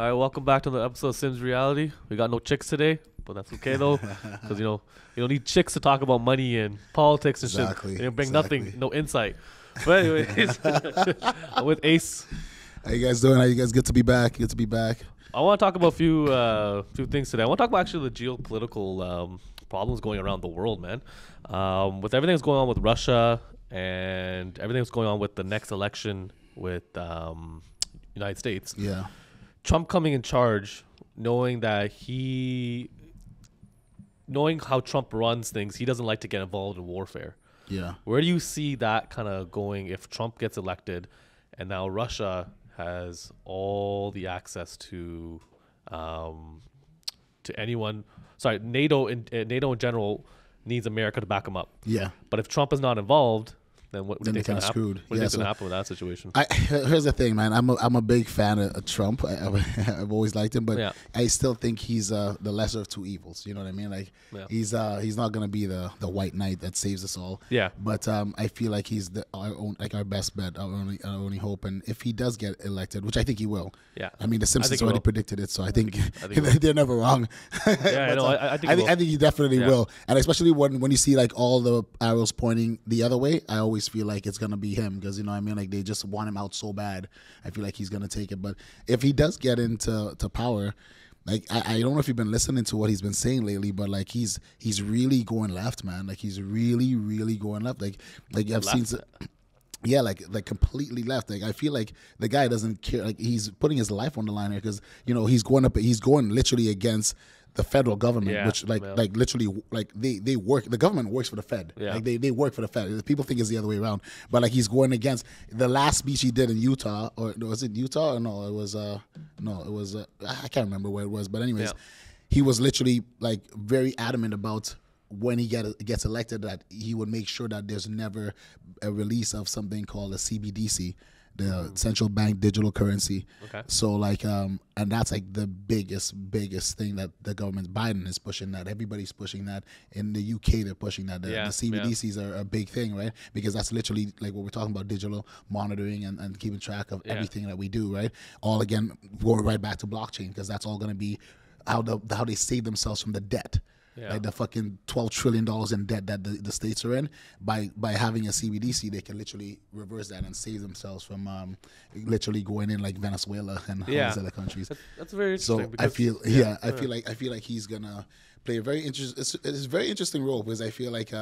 All right, welcome back to the episode of Sims Reality. We got no chicks today, but that's okay though, because you don't need chicks to talk about money and politics and Exactly. shit. They bring Exactly. nothing, no insight. But anyways, I'm with Ace. How you guys doing? How you guys? Good to be back. Good to be back. I want to talk about a few things today. I want to talk about actually the geopolitical problems going around the world, man. With everything that's going on with Russia and everything that's going on with the next election with United States. Yeah. Trump coming in charge, knowing how Trump runs things, he doesn't like to get involved in warfare. Yeah. Where do you see that kind of going if Trump gets elected and now Russia has all the access to anyone? Sorry, NATO in general needs America to back them up. Yeah. But if Trump is not involved, then what do you think is going to happen? screwed. What do you think is going to happen with that situation? Here's the thing, man. I'm a big fan of Trump. I've always liked him, but Yeah. I still think he's the lesser of two evils. You know what I mean? Like he's not gonna be the white knight that saves us all. Yeah. But I feel like he's our best bet, our only hope. And if he does get elected, which I think he will. Yeah. I mean, the Simpsons he already will. predicted it, so I think he will. they're never wrong. Yeah, I know. I think he will. I think he definitely will, and especially when you see like all the arrows pointing the other way, I always feel like it's gonna be him because you know what I mean, like they just want him out so bad. I feel like he's gonna take it, but if he does get into power, like I don't know if you've been listening to what he's been saying lately, but like he's really going left, man. Like he's really going left. Like I've seen. Yeah, like completely left. Like I feel like the guy doesn't care. Like he's putting his life on the line here because you know he's going literally against the federal government, which like literally like they work. The government works for the Fed. Yeah. Like they work for the Fed. People think it's the other way around, but like he's going against the last speech he did in Utah, or was it Utah? Or no, it was I can't remember where it was, but anyways, he was literally like very adamant about when he gets elected that he would make sure that there's never a release of something called a CBDC, the central bank digital currency. Okay. So like and that's like the biggest thing that the government, Biden is pushing that. Everybody's pushing that. In the UK they're pushing that. The CBDCs are a big thing, right? Because that's literally like what we're talking about, digital monitoring and keeping track of everything that we do, right? All again going right back to blockchain because that's all going to be how they save themselves from the debt. Yeah. Like the fucking $12 trillion in debt that the states are in, by having a CBDC, they can literally reverse that and save themselves from literally going in like Venezuela and all these other countries. That's very interesting. So I feel like he's gonna play a very interesting. It's a very interesting role because I feel like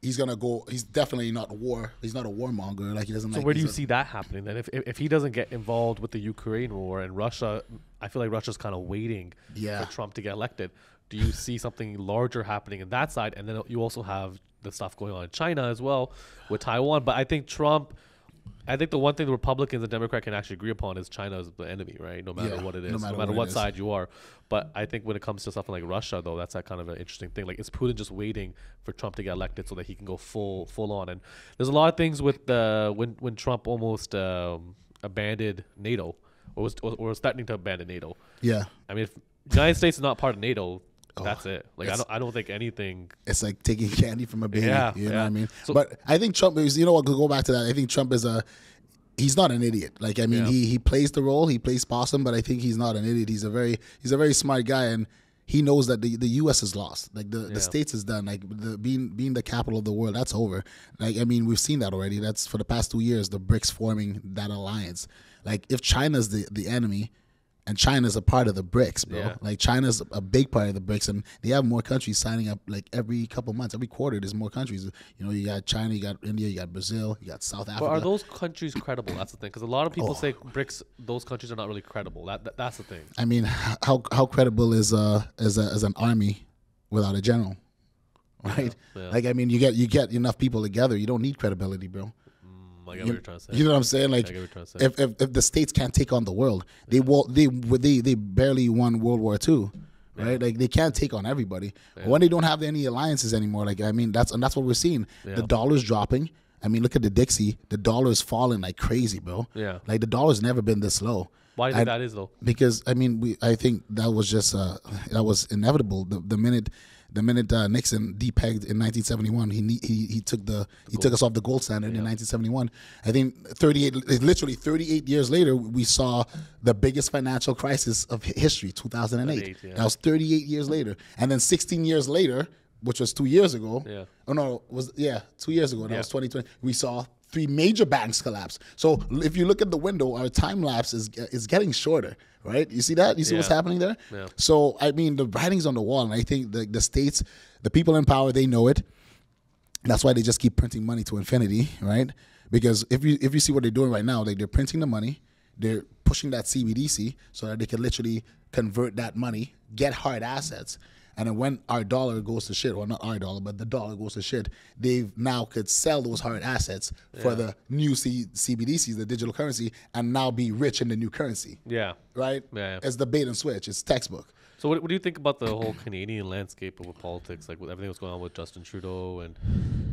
he's gonna go. He's definitely not war. He's not a warmonger. Like he doesn't. So where do you see that happening then? If he doesn't get involved with the Ukraine war and Russia, I feel like Russia's kind of waiting for Trump to get elected. Do you see something larger happening in that side? And then you also have the stuff going on in China as well with Taiwan. But I think the one thing the Republicans and Democrats can actually agree upon is China is the enemy, right? No matter what it is, no matter what side you are. But I think when it comes to something like Russia, though, that's kind of an interesting thing. Like, is Putin just waiting for Trump to get elected so that he can go full on? And there's a lot of things with when Trump almost abandoned NATO or was threatening to abandon NATO. Yeah. I mean, if the United States is not part of NATO, that's it. Like I don't think anything. It's like taking candy from a baby. Yeah, you know what I mean. So, but I think Trump is. You know what? Go back to that. I think Trump is he's not an idiot. Like I mean, he plays the role. He plays possum, but I think he's not an idiot. He's a very smart guy, and he knows that the U.S. is lost. Like the States is done. Like being the capital of the world, that's over. Like I mean, we've seen that already. That's for the past 2 years. The BRICS forming that alliance. Like if China's the enemy. And China's a part of the BRICS, bro. Yeah. Like China's a big part of the BRICS, and they have more countries signing up. Like every couple months, every quarter, there's more countries. You know, you got China, you got India, you got Brazil, you got South Africa. But are those countries credible? That's the thing, because a lot of people say BRICS, those countries are not really credible. That's the thing. I mean, how credible is an army without a general, right? Yeah. Like I mean, you get enough people together, you don't need credibility, bro. I get what you're trying to say. You know what I'm saying? Like, if the states can't take on the world, they barely won World War II, right? Like they can't take on everybody. When they don't have any alliances anymore, like I mean, that's what we're seeing. The dollar's dropping. I mean, look at the Dixie. The dollar's falling like crazy, bro. Yeah. Like the dollar's never been this low. Why do you think that is though? Because I mean, I think that was just that was inevitable. The minute The minute Nixon depegged in 1971, he took us off the gold standard in 1971. I think literally 38 years later, we saw the biggest financial crisis of history, 2008. That was 38 years later, and then 16 years later, which was 2 years ago. 2 years ago. That was 2020. We saw 3 major banks collapse. So if you look at the window, our time lapse is getting shorter, right? You see that? You see what's happening there? Yeah. So, I mean, the writing's on the wall, and I think the states, the people in power, they know it. That's why they just keep printing money to infinity, right? Because if you see what they're doing right now, like they're printing the money, they're pushing that CBDC so that they can literally convert that money, get hard assets. And then when our dollar goes to shit, well, not our dollar, but the dollar goes to shit, they now could sell those hard assets for the new CBDCs, the digital currency, and now be rich in the new currency. Yeah. Right? Yeah. It's the bait and switch. It's textbook. So what do you think about the whole Canadian landscape of politics, like with everything that's going on with Justin Trudeau and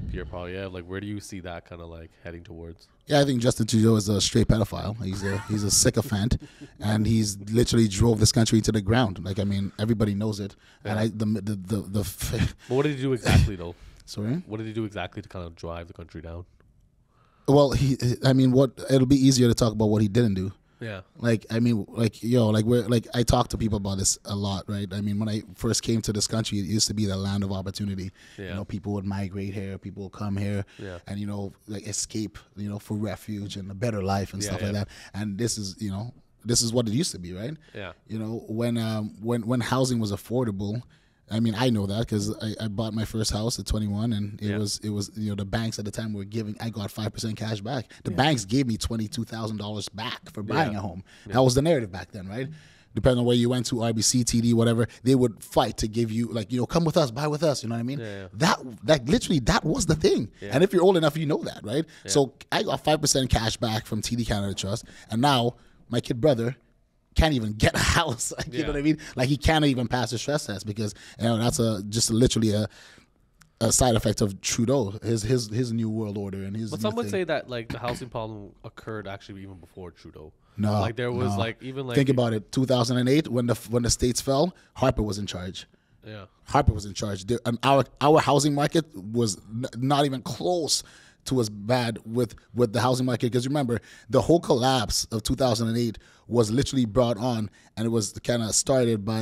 Pierre Poilievre? Like, where do you see that kind of like heading towards? Yeah, I think Justin Trudeau is a straight pedophile. He's a sycophant, and he's literally drove this country to the ground. Like, I mean, everybody knows it. Yeah. And But what did he do exactly, though? Sorry? What did he do exactly to kind of drive the country down? Well, it'll be easier to talk about what he didn't do. Yeah. Like, I mean, like, I talk to people about this a lot, right? I mean, when I first came to this country, it used to be the land of opportunity. Yeah. You know, people would migrate here, people would come here and, like escape, for refuge and a better life and stuff like that. And this is what it used to be, right? Yeah. When housing was affordable, I mean, I know that because I bought my first house at 21, and it was the banks at the time were giving. I got 5% cash back. The banks gave me $22,000 back for buying a home. That was the narrative back then, right? Depending on where you went to, RBC, TD, whatever, they would fight to give you come with us, buy with us. You know what I mean? That literally that was the thing. And if you're old enough, you know that, right? So I got 5% cash back from TD Canada Trust, and now my kid brother can't even get a house. You know what I mean? Like, he can't even pass the stress test because that's literally a side effect of Trudeau, his new world order and his. But some would say that like the housing problem occurred actually even before Trudeau. No, like there was think about it. 2008 when the states fell, Harper was in charge. Yeah, Harper was in charge. Our housing market was not even close to as bad with the housing market, because remember the whole collapse of 2008 was literally brought on, and it was kind of started by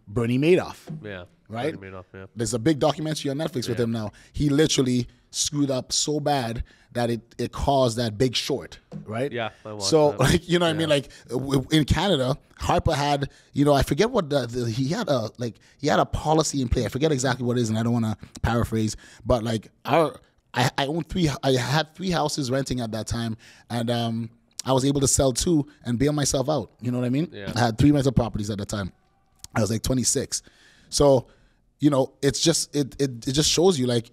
Bernie Madoff. Yeah, right. Bernie Madoff, yeah. There's a big documentary on Netflix with him now. He literally screwed up so bad that it caused that Big Short, right? Yeah. So that. Like what I mean, like in Canada, Harper had I forget what he had a policy in play. I forget exactly what it is, and I don't want to paraphrase, but like I had 3 houses renting at that time, and I was able to sell 2 and bail myself out. You know what I mean? Yeah. I had 3 rental properties at the time. I was like 26. So, it's just it just shows you like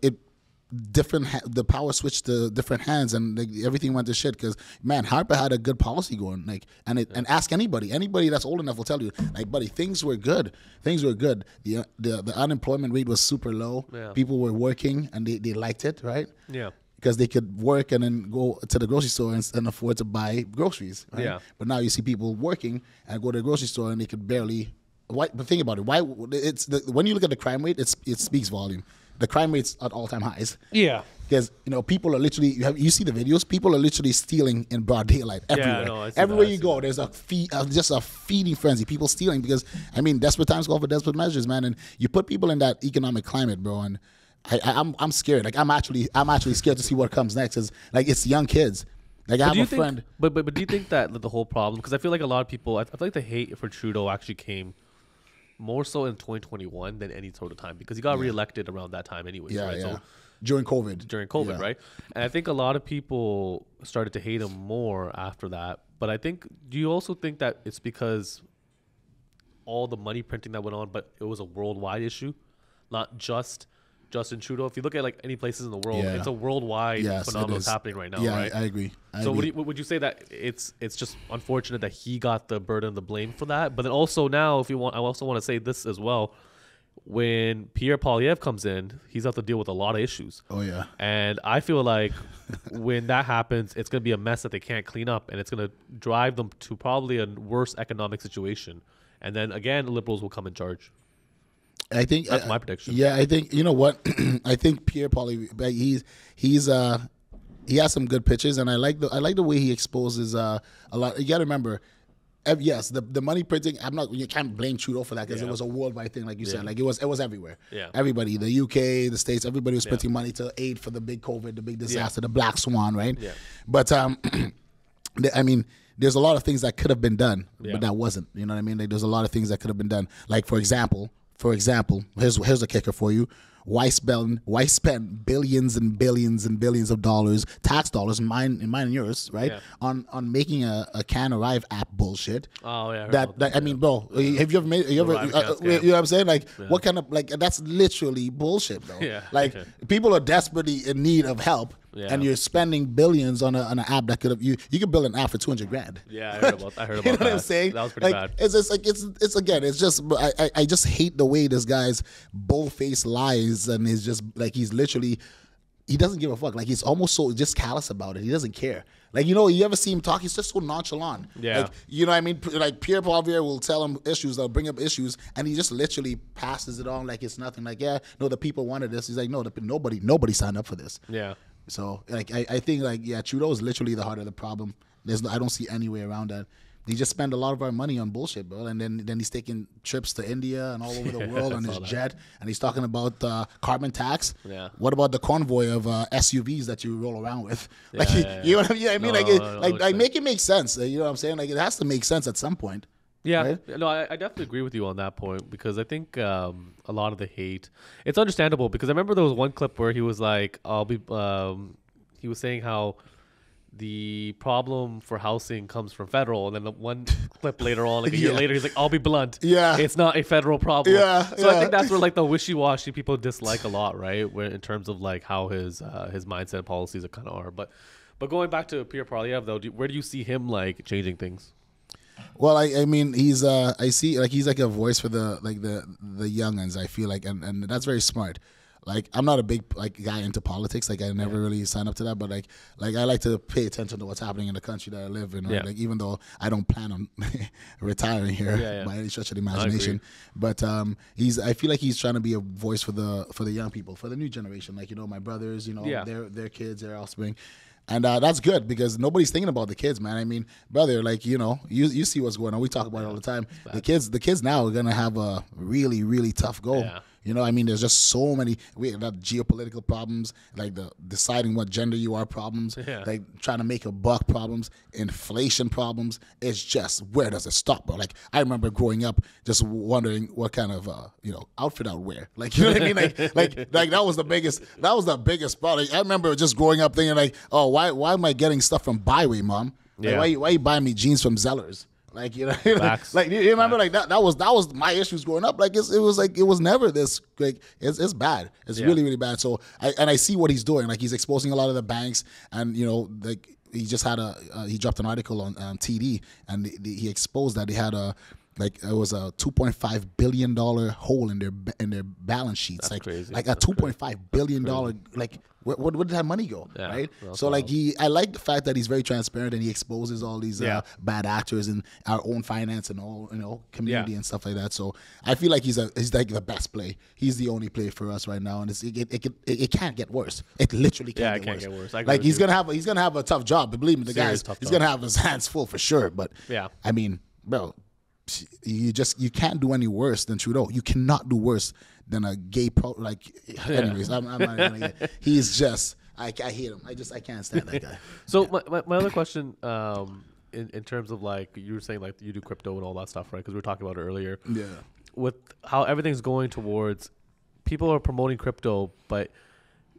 the power switched to different hands, and like, everything went to shit because, man, Harper had a good policy going, like, and ask anybody that's old enough will tell you, like, buddy, things were good. The unemployment rate was super low. Yeah. People were working and they liked it, right? Yeah. Because they could work and then go to the grocery store and afford to buy groceries. Right? Yeah. But now you see people working and go to the grocery store and they could barely. But think about it. Why? When you look at the crime rate, it speaks volume. The crime rate's at all-time highs. Yeah. Because people are literally. You see the videos. People are literally stealing in broad daylight everywhere. Yeah, everywhere you go, there's just a feeding frenzy. People stealing because desperate times call for desperate measures, man. And you put people in that economic climate, bro, and. I'm scared. Like I'm actually scared to see what comes next. Is like it's young kids. Like I have a friend. But do you think that the whole problem? Because I feel like a lot of people. I feel like the hate for Trudeau actually came more so in 2021 than any sort of time, because he got reelected around that time anyways. Yeah, right? Yeah. So during COVID, right? And I think a lot of people started to hate him more after that. But I think, do you also think that it's because all the money printing that went on, but it was a worldwide issue, not just Justin Trudeau? If you look at like any places in the world, it's a worldwide phenomenon that's happening right now, right? I agree. Would you say that it's just unfortunate that he got the burden of the blame for that? But then also now, if you want, I also want to say this as well. When Pierre Poilievre comes in, he's have to deal with a lot of issues. Oh yeah. And I feel like when that happens, it's going to be a mess that they can't clean up, and it's going to drive them to probably a worse economic situation. And then again, the Liberals will come in charge. I think that's my prediction. Yeah, I think you know what? I think Pierre probably he has some good pitches, and I like the way he exposes a lot. You got to remember. Yes, the money printing. You can't blame Trudeau for that because it was a worldwide thing, like you said. Like it was everywhere. Yeah. Everybody, the UK, the States, everybody was printing money to aid for the big COVID, the big disaster, the Black Swan, right? Yeah. But I mean, there's a lot of things that could have been done, but that wasn't. You know what I mean? Like there's a lot of things that could have been done. Like for example, here's a kicker for you. Why spend billions and billions and billions of dollars, tax dollars, mine and yours, right? On making a CanArrive app bullshit. Oh yeah. I mean, bro, have you ever made? You know what I'm saying? Like, what kind of that's literally bullshit, bro. Yeah. Like people are desperately in need of help. Yeah. And you're spending billions on an app that could have you could build an app for $200,000. Yeah, I heard about that. You know what I'm saying? That was pretty bad. It's just like it's again. It's just I just hate the way this guy's bull-faced lies, and he's just like he doesn't give a fuck. Like he's almost so just callous about it. He doesn't care. Like you ever see him talk? He's just so nonchalant. Yeah. Like you know what I mean? Like Pierre Poilievre will tell him issues, they'll bring up issues, and he just literally passes it on like it's nothing. Like the people wanted this. He's like nobody signed up for this. Yeah. So like I think like Trudeau is literally the heart of the problem. I don't see any way around that. He just spent a lot of our money on bullshit, bro. And then he's taking trips to India and all over the world on his jet, and he's talking about carbon tax. Yeah. What about the convoy of SUVs that you roll around with? Like you know what I mean? I mean, make it make sense. You know what I'm saying? Like it has to make sense at some point. Yeah, right? No, I definitely agree with you on that point because I think a lot of the hate, it's understandable because I remember there was one clip where he was like, he was saying how the problem for housing comes from federal, and then the one clip later on, like a year later, he's like, I'll be blunt. Yeah. It's not a federal problem. Yeah. So I think that's where like the wishy-washy people dislike a lot, right? Where in terms of like how his mindset and policies kind of are. But going back to Pierre Poilievre though, where do you see him like changing things? Well, I mean, he's I see like he's like a voice for the youngins. I feel like, and that's very smart. Like I'm not a big like guy into politics. Like I never really signed up to that. But like I like to pay attention to what's happening in the country that I live in. Right? Yeah. Like even though I don't plan on retiring here by any stretch of the imagination, but I feel like he's trying to be a voice for the young people, for the new generation. Like my brothers, their kids, their offspring. And that's good because nobody's thinking about the kids, man. I mean, brother, like, you see what's going on. We talk about it all the time. The kids now are going to have a really, really tough go. Yeah. I mean, there's just so many. We have geopolitical problems, like the deciding what gender you are problems, like trying to make a buck problems, inflation problems. It's just, where does it stop, bro? Like, I remember growing up just wondering what kind of, outfit I would wear. Like, you know what I mean? Like that was the biggest problem. Like, I remember just growing up thinking like, oh, why am I getting stuff from Byway, Mom? Like, why you buying me jeans from Zellers? Like, like you remember like that was my issues growing up. Like it was never this, like it's bad. It's really, really bad. So I see what he's doing. Like he's exposing a lot of the banks, and like he just had he dropped an article on TD, and he exposed that they had it was a $2.5 billion hole in their balance sheets. That's like crazy. Like a $2.5 billion like where did that money go? Yeah, right. So like I like the fact that he's very transparent and he exposes all these bad actors in our own finance and all community and stuff like that. So I feel like he's like the best play. He's the only play for us right now, and it can't get worse. It literally can't get worse. Like he's gonna have a tough job. But believe me, he's gonna have his hands full for sure. But I mean, bro, you can't do any worse than Trudeau. You cannot do worse than a gay anyways, I'm not gonna he's just I hate him. I can't stand that guy. So my other question in terms of like you were saying like you do crypto and all that stuff, right? Because we were talking about it earlier. Yeah. With how everything's going towards, people are promoting crypto, but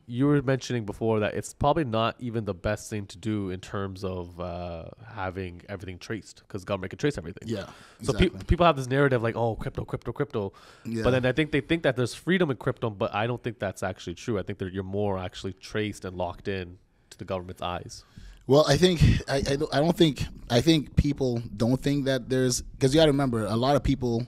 you were mentioning before that it's probably not even the best thing to do in terms of having everything traced, because government can trace everything. Yeah. Exactly. So people have this narrative like, oh, crypto. Yeah. But then I think they think that there's freedom in crypto, but I don't think that's actually true. I think that you're more actually traced and locked in to the government's eyes. Well, I think I think people don't think that there's, because you got to remember, a lot of people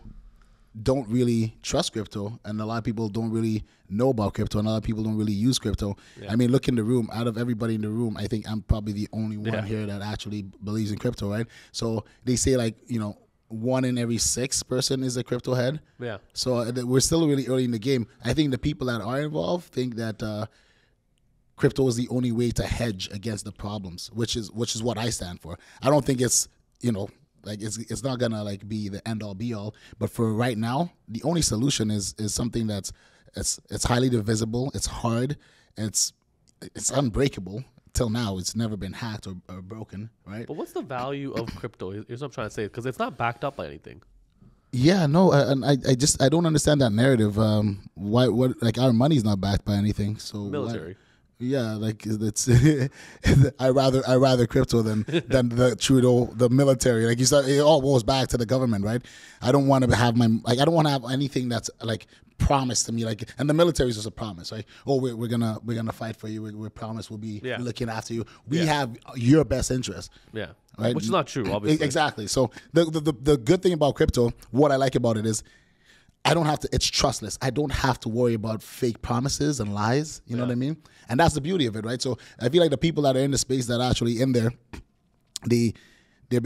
don't really trust crypto, and a lot of people don't really know about crypto, and a lot of people don't really use crypto. Yeah. I mean, look in the room. Out of everybody in the room, I think I'm probably the only one here that actually believes in crypto, right? So they say like, 1 in every 6 person is a crypto head. Yeah. So we're still really early in the game. I think the people that are involved think that crypto is the only way to hedge against the problems, which is what I stand for. I don't think it's, like it's not gonna like be the end all be all. But for right now, the only solution is something that's it's highly divisible, it's hard, it's unbreakable. Till now, it's never been hacked or broken, right? But what's the value of crypto? Here's what I'm trying to say, because it's not backed up by anything. Yeah, no, and I don't understand that narrative. Why? What? Like our money's not backed by anything. So Military. Yeah, like it's. I rather crypto than the Trudeau, the military. Like you said, it all goes back to the government, right? I don't want to have I don't want to have anything that's like promised to me, like, and the military is just a promise, right? Oh, we're gonna fight for you. We promise we'll be looking after you. We have your best interest. Yeah, right. Which is not true, obviously. Exactly. So the good thing about crypto, what I like about it is, I don't have to. It's trustless. I don't have to worry about fake promises and lies. You know what I mean? And that's the beauty of it, right? So I feel like the people that are in the space that are actually in there, they're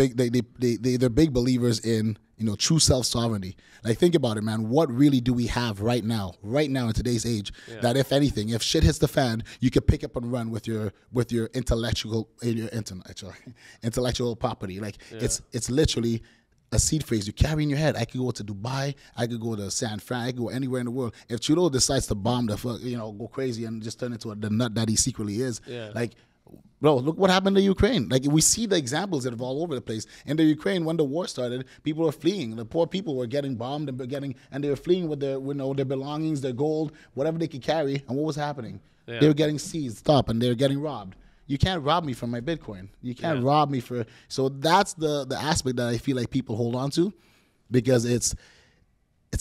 big believers in true self-sovereignty. Like, think about it, man. What really do we have right now in today's age, that if anything, if shit hits the fan, you could pick up and run with your intellectual property. Like, it's literally a seed phrase you carry in your head. I could go to Dubai, I could go to San Fran, I could go anywhere in the world. If Trudeau decides to bomb go crazy and just turn into the nut that he secretly is, like, bro, look what happened to Ukraine. Like, we see the examples that are all over the place. In the Ukraine, when the war started, people were fleeing. The poor people were getting bombed and they were fleeing with their belongings, their gold, whatever they could carry. And what was happening? They were getting seized, and they were getting robbed. You can't rob me from my Bitcoin. You can't rob me for. So that's the aspect that I feel like people hold on to, because it's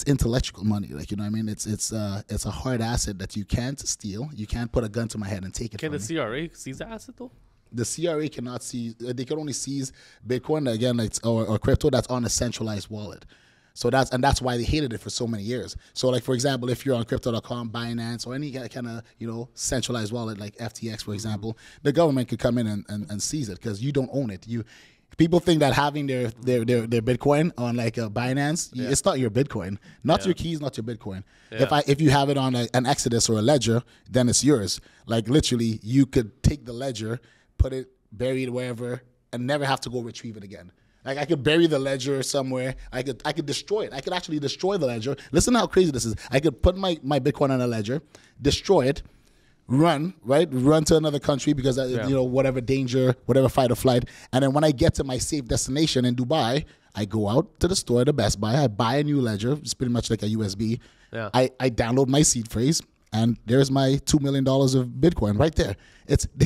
intellectual money. Like, you know what I mean? It's a hard asset that you can't steal. You can't put a gun to my head and take it. Can the CRA seize the asset though? The CRA cannot seize. They can only seize Bitcoin again, or crypto that's on a centralized wallet. So that's why they hated it for so many years. So, like, for example, if you're on Crypto.com, Binance, or any kind of centralized wallet like FTX, for example, the government could come in and seize it because you don't own it. People think that having their Bitcoin on like a Binance, it's not your Bitcoin, not your keys, not your Bitcoin. Yeah. If you have it on an Exodus or a Ledger, then it's yours. Like, literally, you could take the ledger, put it, bury it wherever, and never have to go retrieve it again. Like, I could bury the ledger somewhere. I could destroy it. I could actually destroy the ledger. Listen to how crazy this is. I could put my Bitcoin on a ledger, destroy it, run to another country because whatever danger, whatever fight or flight, and then when I get to my safe destination in Dubai, I go out to the store, the Best Buy, I buy a new ledger. It's pretty much like a USB. Yeah. I download my seed phrase, and there's my $2 million of Bitcoin right there.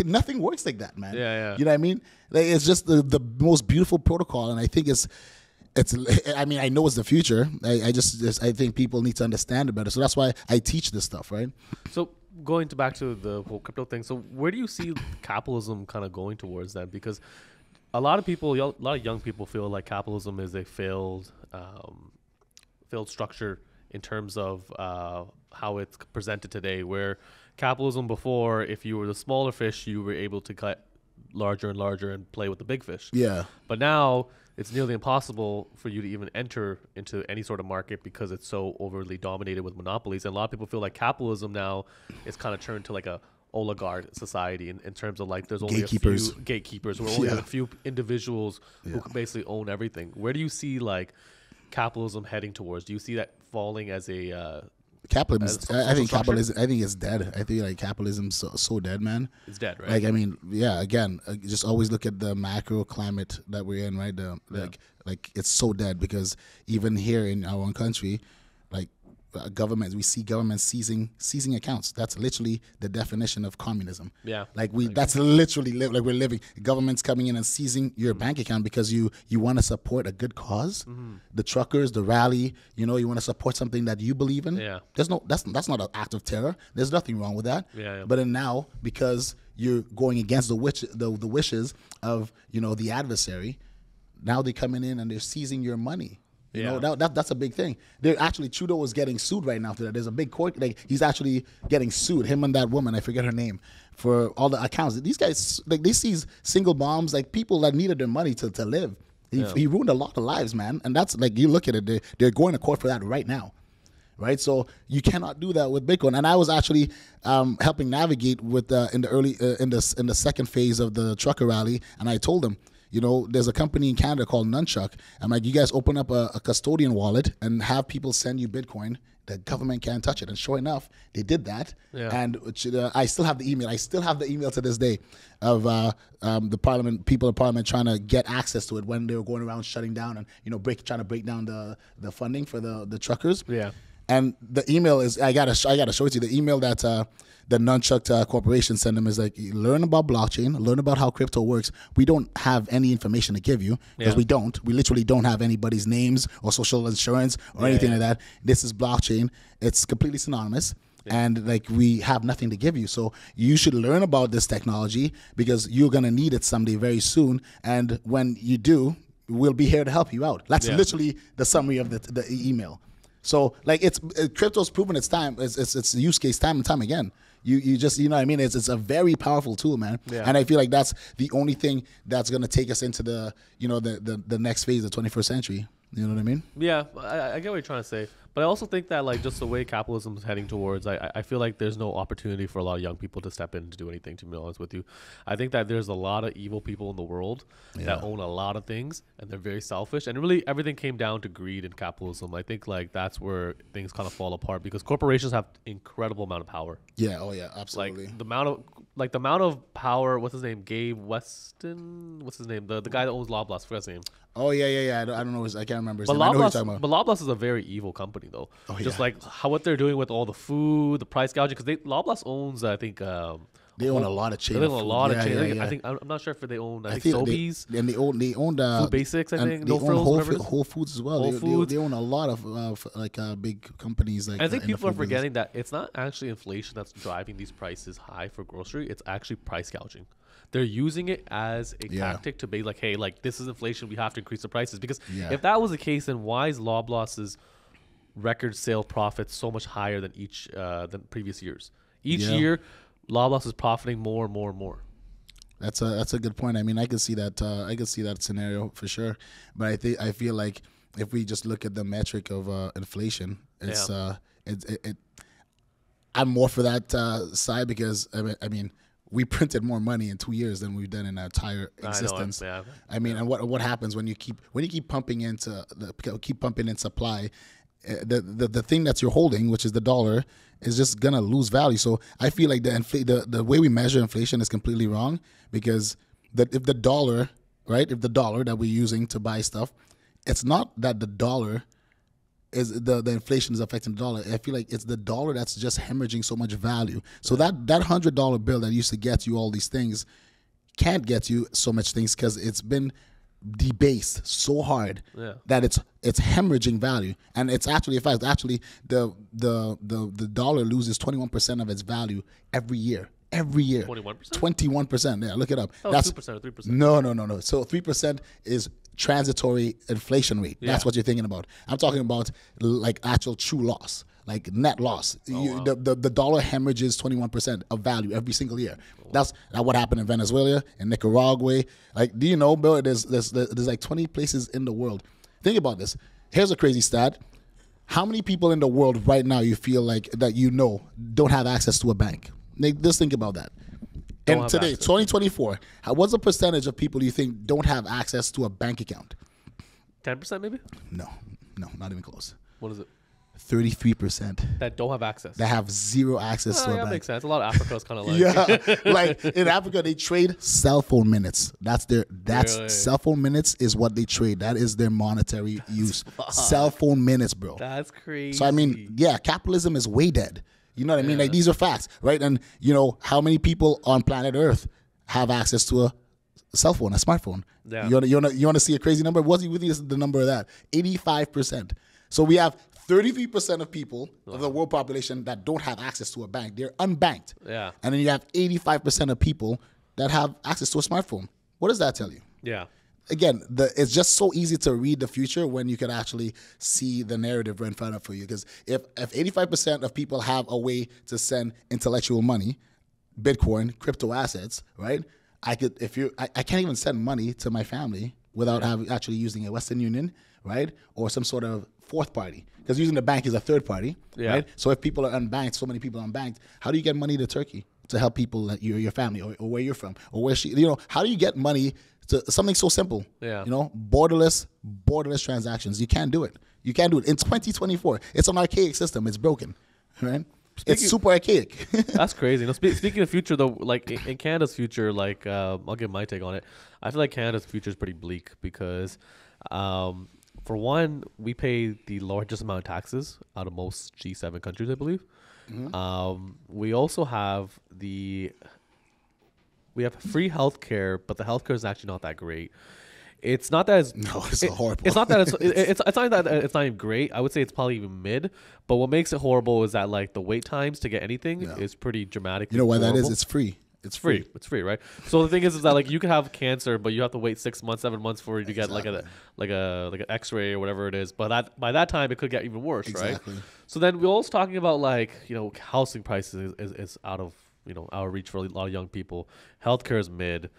Nothing works like that, man. Yeah. You know what I mean? Like, it's just the most beautiful protocol, and I think it's. I mean, I know it's the future. I think people need to understand it better. So that's why I teach this stuff, right? So going back to the whole crypto thing, so where do you see capitalism kind of going towards then? Because a lot of young people feel like capitalism is a failed structure in terms of how it's presented today, where capitalism before, if you were the smaller fish, you were able to cut larger and larger and play with the big fish. Yeah. But now it's nearly impossible for you to even enter into any sort of market because it's so overly dominated with monopolies. And a lot of people feel like capitalism now is kind of turned to like a oligarch society in terms of like there's only a few gatekeepers, or only a few individuals who can basically own everything. Where do you see like capitalism heading towards? Do you see that falling as a capitalism? I think capitalism. I think it's dead. I think like capitalism's so dead, man. It's dead, right? Like, I mean, yeah. Again, just always look at the macro climate that we're in, right? Like it's so dead because even here in our own country, like we see governments seizing accounts. That's literally the definition of communism. Yeah. Like that's literally like we're living. Governments coming in and seizing your bank account because you want to support a good cause. Mm-hmm. The truckers, the rally, you want to support something that you believe in. Yeah. That's not an act of terror. There's nothing wrong with that. Yeah. But then now, because you're going against the wishes of the adversary, now they're coming in and they're seizing your money. That's a big thing. Trudeau was getting sued right now for that. There's a big court, like he's actually getting sued, him and that woman, I forget her name, for all the accounts. These guys, like, they seize single moms, like people that needed their money to live. He ruined a lot of lives, man. And that's like, you look at it, they're going to court for that right now. Right, so you cannot do that with Bitcoin. And I was actually helping navigate with in the second phase of the trucker rally, and I told them, there's a company in Canada called Nunchuck. I'm like, you guys open up a custodian wallet and have people send you Bitcoin. The government can't touch it. And sure enough, they did that. Yeah. And I still have the email. I still have the email to this day of the people in Parliament trying to get access to it when they were going around shutting down and trying to break down the funding for the truckers. Yeah. And the email is, I gotta show it to you. The email that the Nunchuck Corporation sent them is like, learn about blockchain, learn about how crypto works. We don't have any information to give you because we literally don't have anybody's names or social insurance or anything like that. This is blockchain. It's completely synonymous. And like, we have nothing to give you. So you should learn about this technology because you're going to need it someday very soon. And when you do, we'll be here to help you out. That's literally the summary of the email. So like, crypto's proven its time. It's a use case time and time again. You just, what I mean? It's a very powerful tool, man. Yeah. And I feel like that's the only thing that's going to take us into the next phase of the 21st century. You know what I mean? Yeah, I get what you're trying to say. But I also think that, like, just the way capitalism is heading towards, I feel like there's no opportunity for a lot of young people to step in to do anything, to be honest with you. I think that there's a lot of evil people in the world that own a lot of things, and they're very selfish. And really, everything came down to greed in capitalism. I think, like, that's where things kind of fall apart because corporations have incredible amount of power. Yeah, oh yeah, absolutely. Like, the amount of power, what's his name? Gabe Weston? What's his name? The guy that owns Loblaws, forgot his name. Oh yeah. I don't know. I can't remember his name. I know who you're talking about. But Loblaws is a very evil company, though. Oh, just like what they're doing with all the food, the price gouging. Because Loblaws owns, I think, they own a lot of chain. They own a lot of chain. I think I'm not sure if they own. I think Sobeys. And they own Food Basics. I think they own Whole Foods as well. They own a lot of big companies. Like, I think people are forgetting that it's not actually inflation that's driving these prices high for grocery. It's actually price gouging. They're using it as a tactic to be like, hey, like, this is inflation. We have to increase the prices. Because if that was the case, then why is Loblaws' record sale profits so much higher than than previous years? Each year, Loblaws is profiting more and more and more. That's a good point. I mean, I could see that. I could see that scenario for sure. But I feel like if we just look at the metric of inflation, it's I'm more for that side because I mean. We printed more money in 2 years than we've done in our entire existence. I mean, and what happens when you keep pumping in supply? The thing that you're holding, which is the dollar, is just gonna lose value. So I feel like the way we measure inflation is completely wrong because if the dollar that we're using to buy stuff, it's not that the dollar is the inflation is affecting the dollar. I feel like it's the dollar that's just hemorrhaging so much value. So that $100 bill that used to get you all these things can't get you so much things because it's been debased so hard that it's hemorrhaging value. And it's actually, in fact, the dollar loses 21% of its value every year. 21%? 21%. Yeah, look it up. Oh, that's 2% or 3%. No. So 3% is transitory inflation rate. That's what you're thinking about. I'm talking about like actual true loss, like net loss. Wow. The dollar hemorrhages 21% of value every single year. That's what happened in Venezuela, in Nicaragua. Like, do you know, Bill? There's like 20 places in the world. Think about this. Here's a crazy stat. How many people in the world right now you feel like that don't have access to a bank? Just think about that. And today, 2024, what's the percentage of people you think don't have access to a bank account? 10% maybe? No, not even close. What is it? 33%. That don't have access. That have zero access to a bank. That makes sense. A lot of Africa is kind of like... like in Africa, they trade cell phone minutes. Really? Cell phone minutes is what they trade. That is their monetary use. Cell phone minutes, bro. That's crazy. So, I mean, capitalism is way dead. You know what I mean? Like, these are facts, right? And, how many people on planet Earth have access to a cell phone, a smartphone? Yeah. You want to see a crazy number? What do you think is the number of that? 85%. So we have 33% of people of the world population that don't have access to a bank. They're unbanked. Yeah. And then you have 85% of people that have access to a smartphone. What does that tell you? Yeah. Again, it's just so easy to read the future when you can actually see the narrative right in front of you. Because if 85% of people have a way to send intellectual money, Bitcoin, crypto assets, right? I can't even send money to my family without actually using a Western Union, right? Or some sort of fourth party. Because using the bank is a third party, right? So if people are unbanked, so many people are unbanked, how do you get money to Turkey to help people, that your family, or where you're from, or where she, how do you get money to something so simple? Borderless transactions. You can't do it. You can't do it. In 2024, it's an archaic system. It's broken, right? It's super archaic. That's crazy. Speaking of future, though, like in Canada's future, like I'll give my take on it. I feel like Canada's future is pretty bleak because, for one, we pay the largest amount of taxes out of most G7 countries, I believe. We also have we have free healthcare, but the healthcare is actually not that great. It's not that it's horrible. It's not that it's not that it's not even great. I would say it's probably even mid. But what makes it horrible is that like the wait times to get anything is pretty dramatic. You know why that is? It's free. It's free. It's free, right? So the thing is that like you can have cancer, but you have to wait 6 months, 7 months for you to get like an X-ray or whatever it is. But by that time it could get even worse, right? So then we're also talking about like housing prices is out of our reach for a lot of young people. Healthcare is mid.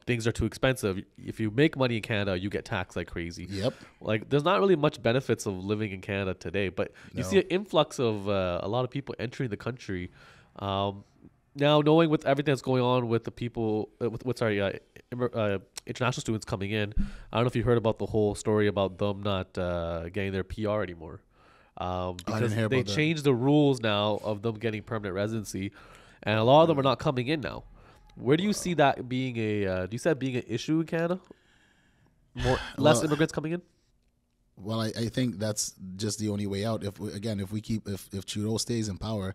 Things are too expensive. If you make money in Canada, you get taxed like crazy. Yep. Like there's not really much benefits of living in Canada today, but you see an influx of a lot of people entering the country. Now, knowing with everything that's going on with the people, international students coming in, I don't know if you heard about the whole story about them not getting their PR anymore. Because they changed the rules now of them getting permanent residency, and a lot of them are not coming in now. Where do you see that being do you see that being an issue in Canada? Less immigrants coming in? Well, I think that's just the only way out. If Trudeau stays in power,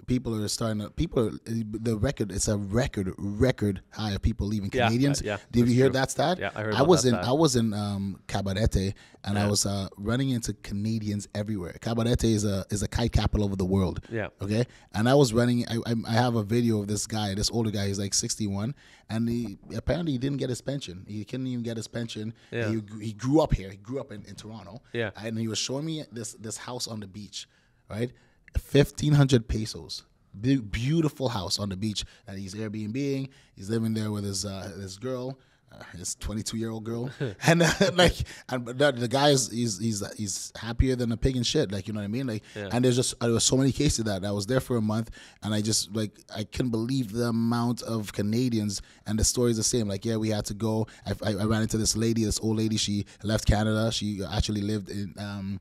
the record, it's a record high of people leaving Canadians. Did you hear that stat? Yeah, I heard I was in Cabarete, and I was running into Canadians everywhere. Cabarete is a kite capital of the world. Yeah. Okay. And I was running. I have a video of this guy, this older guy. He's like 61, and he didn't get his pension. He couldn't even get his pension. Yeah. He grew up here. He grew up in Toronto. Yeah. And he was showing me this house on the beach, right? 1,500 pesos. Beautiful house on the beach, and he's Airbnb-ing. He's living there with his girl, his 22-year-old girl, and the guy he's happier than a pig in shit. Like, you know what I mean? Like, and there was so many cases of that. I was there for a month, and I just I couldn't believe the amount of Canadians, and the story's the same. Like, we had to go. I ran into this old lady. She left Canada. She actually lived in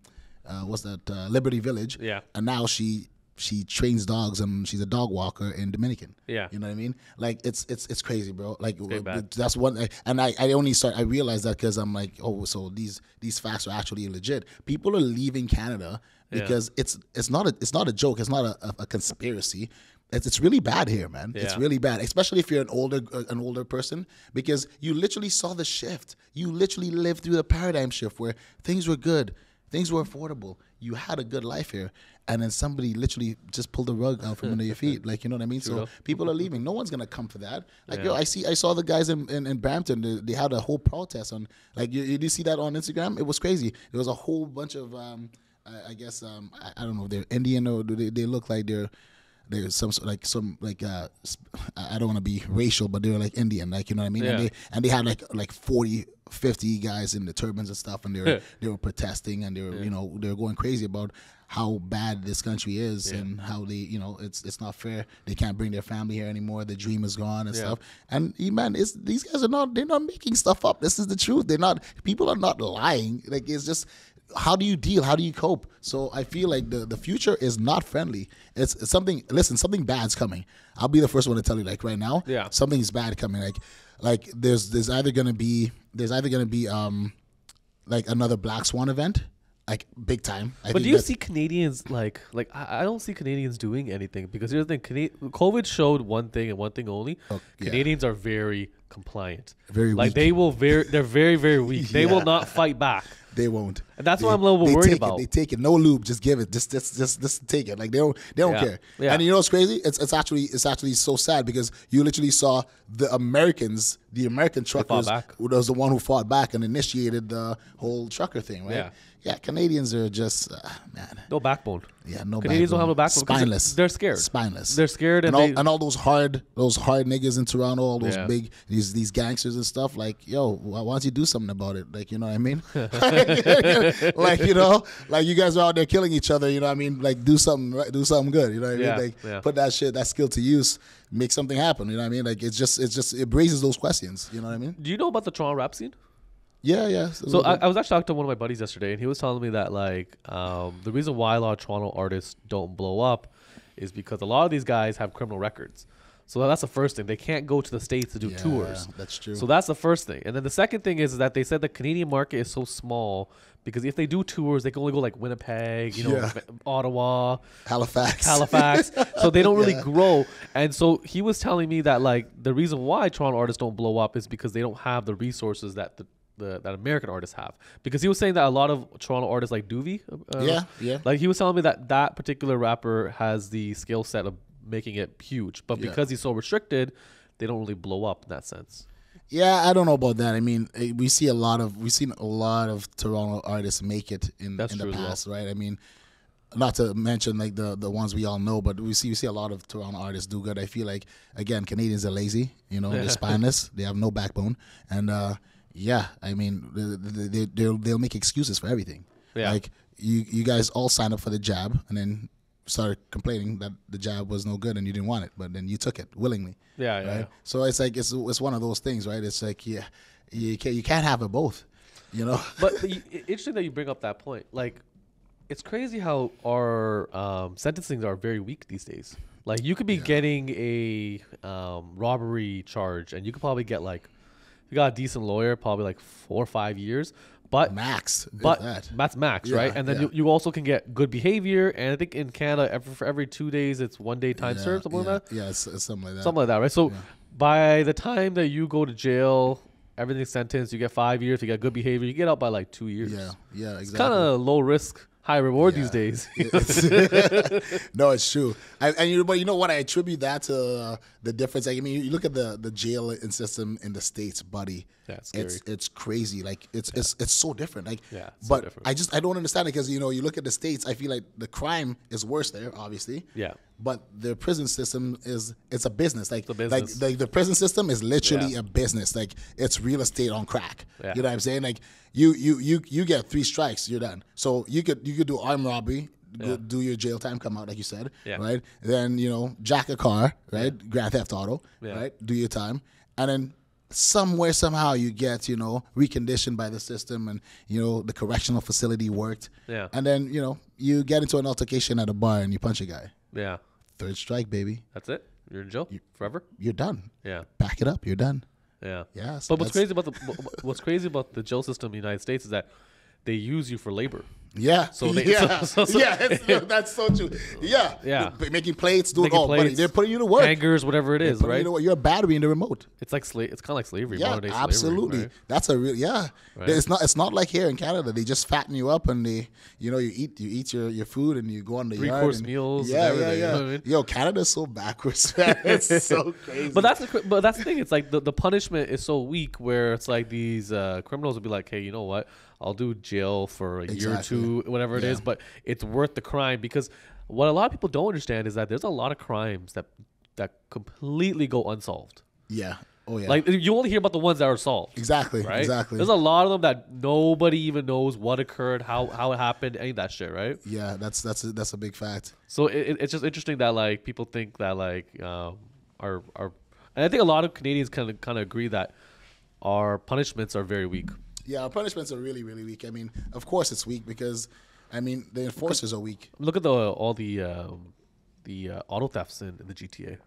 Liberty Village. Yeah. And now she trains dogs, and she's a dog walker in Dominican. Yeah. You know what I mean? Like, it's crazy, bro. Like, bad. that's one. And I realized that because I'm like, so these facts are actually legit. People are leaving Canada because it's not a joke. It's not a conspiracy. It's really bad here, man. Yeah. It's really bad, especially if you're an older person, because you literally saw the shift. You literally lived through the paradigm shift where things were good. Things were affordable. You had a good life here. And then somebody literally just pulled the rug out from under your feet. Like, you know what I mean? So people are leaving. No one's going to come for that. Like, I saw the guys in Brampton. They had a whole protest on, like, you see that on Instagram? It was crazy. There was a whole bunch of, I don't know if they're Indian or they look like they're some I don't want to be racial, but they're like Indian, like, you know what I mean? Yeah. And they had like 40, 50 guys in the turbans and stuff, and they were protesting, and they were going crazy about how bad this country is and how they, it's not fair. They can't bring their family here anymore. The dream is gone and stuff. And man, these guys they're not making stuff up. This is the truth. People are not lying. Like, it's just, how do you deal? How do you cope? So I feel like the future is not friendly. It's something. Listen, something bad's coming. I'll be the first one to tell you. Like, right now, something's bad coming. Like there's either gonna be like another Black Swan event, like big time. But do you see Canadians like I don't see Canadians doing anything, because here's the thing: COVID showed one thing and one thing only. Canadians are very compliant. Very like weak. they're very, very weak. They will not fight back. They won't. And that's what I'm a little bit worried about. They take it. No lube. Just give it. Just take it. Like, they don't care. Yeah. And you know what's crazy? It's actually so sad, because you literally saw the American truckers was the one who fought back and initiated the whole trucker thing, right? Yeah. Yeah, Canadians are just man. No backbone. Yeah, no. Canadians don't have no backbone. Spineless. They're scared. Spineless. They're scared, and all those hard niggas in Toronto, all those big these gangsters and stuff. Like, yo, why don't you do something about it? Like, you know what I mean? Like, you know, like you guys are out there killing each other. You know what I mean? Like, do something good. You know what I mean? Like, put that skill to use. Make something happen. You know what I mean? Like, it raises those questions. You know what I mean? Do you know about the Toronto rap scene? Yeah. So I was actually talking to one of my buddies yesterday, and he was telling me that like the reason why a lot of Toronto artists don't blow up is because a lot of these guys have criminal records. So that's the first thing. They can't go to the States to do tours. That's true. So that's the first thing. And then the second thing is that they said the Canadian market is so small because if they do tours, they can only go like Winnipeg, Ottawa, Halifax. So they don't really grow. And so he was telling me that like the reason why Toronto artists don't blow up is because they don't have the resources that that American artists have, because he was saying that a lot of Toronto artists like Doovie, like he was telling me that particular rapper has the skill set of making it huge, but because he's so restricted, they don't really blow up in that sense. Yeah, I don't know about that. I mean, we've seen a lot of Toronto artists make it in the past, right? I mean, not to mention like the ones we all know, but we see a lot of Toronto artists do good. I feel like, again, Canadians are lazy, they're spineless, they have no backbone, and I mean, they'll make excuses for everything. Yeah. Like you guys all signed up for the jab and then started complaining that the jab was no good and you didn't want it, but then you took it willingly. Yeah, right? So it's like it's one of those things, right? It's like you can't have it both, But interesting that you bring up that point. Like, it's crazy how our sentencing are very weak these days. Like, you could be getting a robbery charge, and you could probably get like. You got a decent lawyer, probably like 4 or 5 years, but that's max, right? And then you also can get good behavior, and I think in Canada, for every 2 days, it's 1 day time served, something like that. Yeah, it's something like that. Something like that, right? So by the time that you go to jail, everything's sentenced, you get 5 years. If you get good behavior, you get out by like 2 years. Yeah, exactly. It's kind of low risk, high reward these days. No, it's true. But you know what? I attribute that to the difference. Like, I mean, you look at the jail system in the States, buddy. Yeah, it's crazy. Like it's so different. Like, but different. I don't understand it because you look at the States. I feel like the crime is worse there, obviously. Yeah. But the prison system it's a business. Like, it's a business. Like the prison system is literally a business. Like, it's real estate on crack. Yeah. You know what I'm saying? Like, you get 3 strikes, you're done. So you could do armed robbery, go do your jail time, come out like you said, right? Then jack a car, right? Grand Theft Auto, right? Do your time, and then somewhere somehow you get reconditioned by the system, and the correctional facility worked, and then you get into an altercation at a bar and you punch a guy. 3rd strike, baby. That's it. You're in jail forever. You're done. Yeah. Pack it up. You're done. Yeah. Yeah. So but what's crazy about the jail system in the United States is that they use you for labor. Yeah. So that's so true. Yeah. Yeah. Making plates, doing all, buddy. They're putting you to work. Hangers, whatever it is, right? You're a battery in the remote. It's like it's kind of like slavery. Yeah, absolutely. Slavery, right? That's a real Right. It's not like here in Canada. They just fatten you up and they you eat your food and you go on the 3-course meals. Yeah, and everything, yeah. You know what I mean? Yo, Canada's so backwards, man. It's so crazy. But that's the thing. It's like the punishment is so weak where it's like these criminals will be like, hey, you know what? I'll do jail for a year or two, whatever it is, but it's worth the crime, because what a lot of people don't understand is that there's a lot of crimes that completely go unsolved. Yeah. Oh yeah. Like, you only hear about the ones that are solved. Exactly. Right? Exactly. There's a lot of them that nobody even knows what occurred, how it happened, any of that shit, right? Yeah, that's a big fact. So it's just interesting that like people think that like and I think a lot of Canadians kind of agree that our punishments are very weak. Yeah, our punishments are really, really weak. I mean, of course it's weak because, I mean, the enforcers are weak. Look at all the auto thefts in the GTA.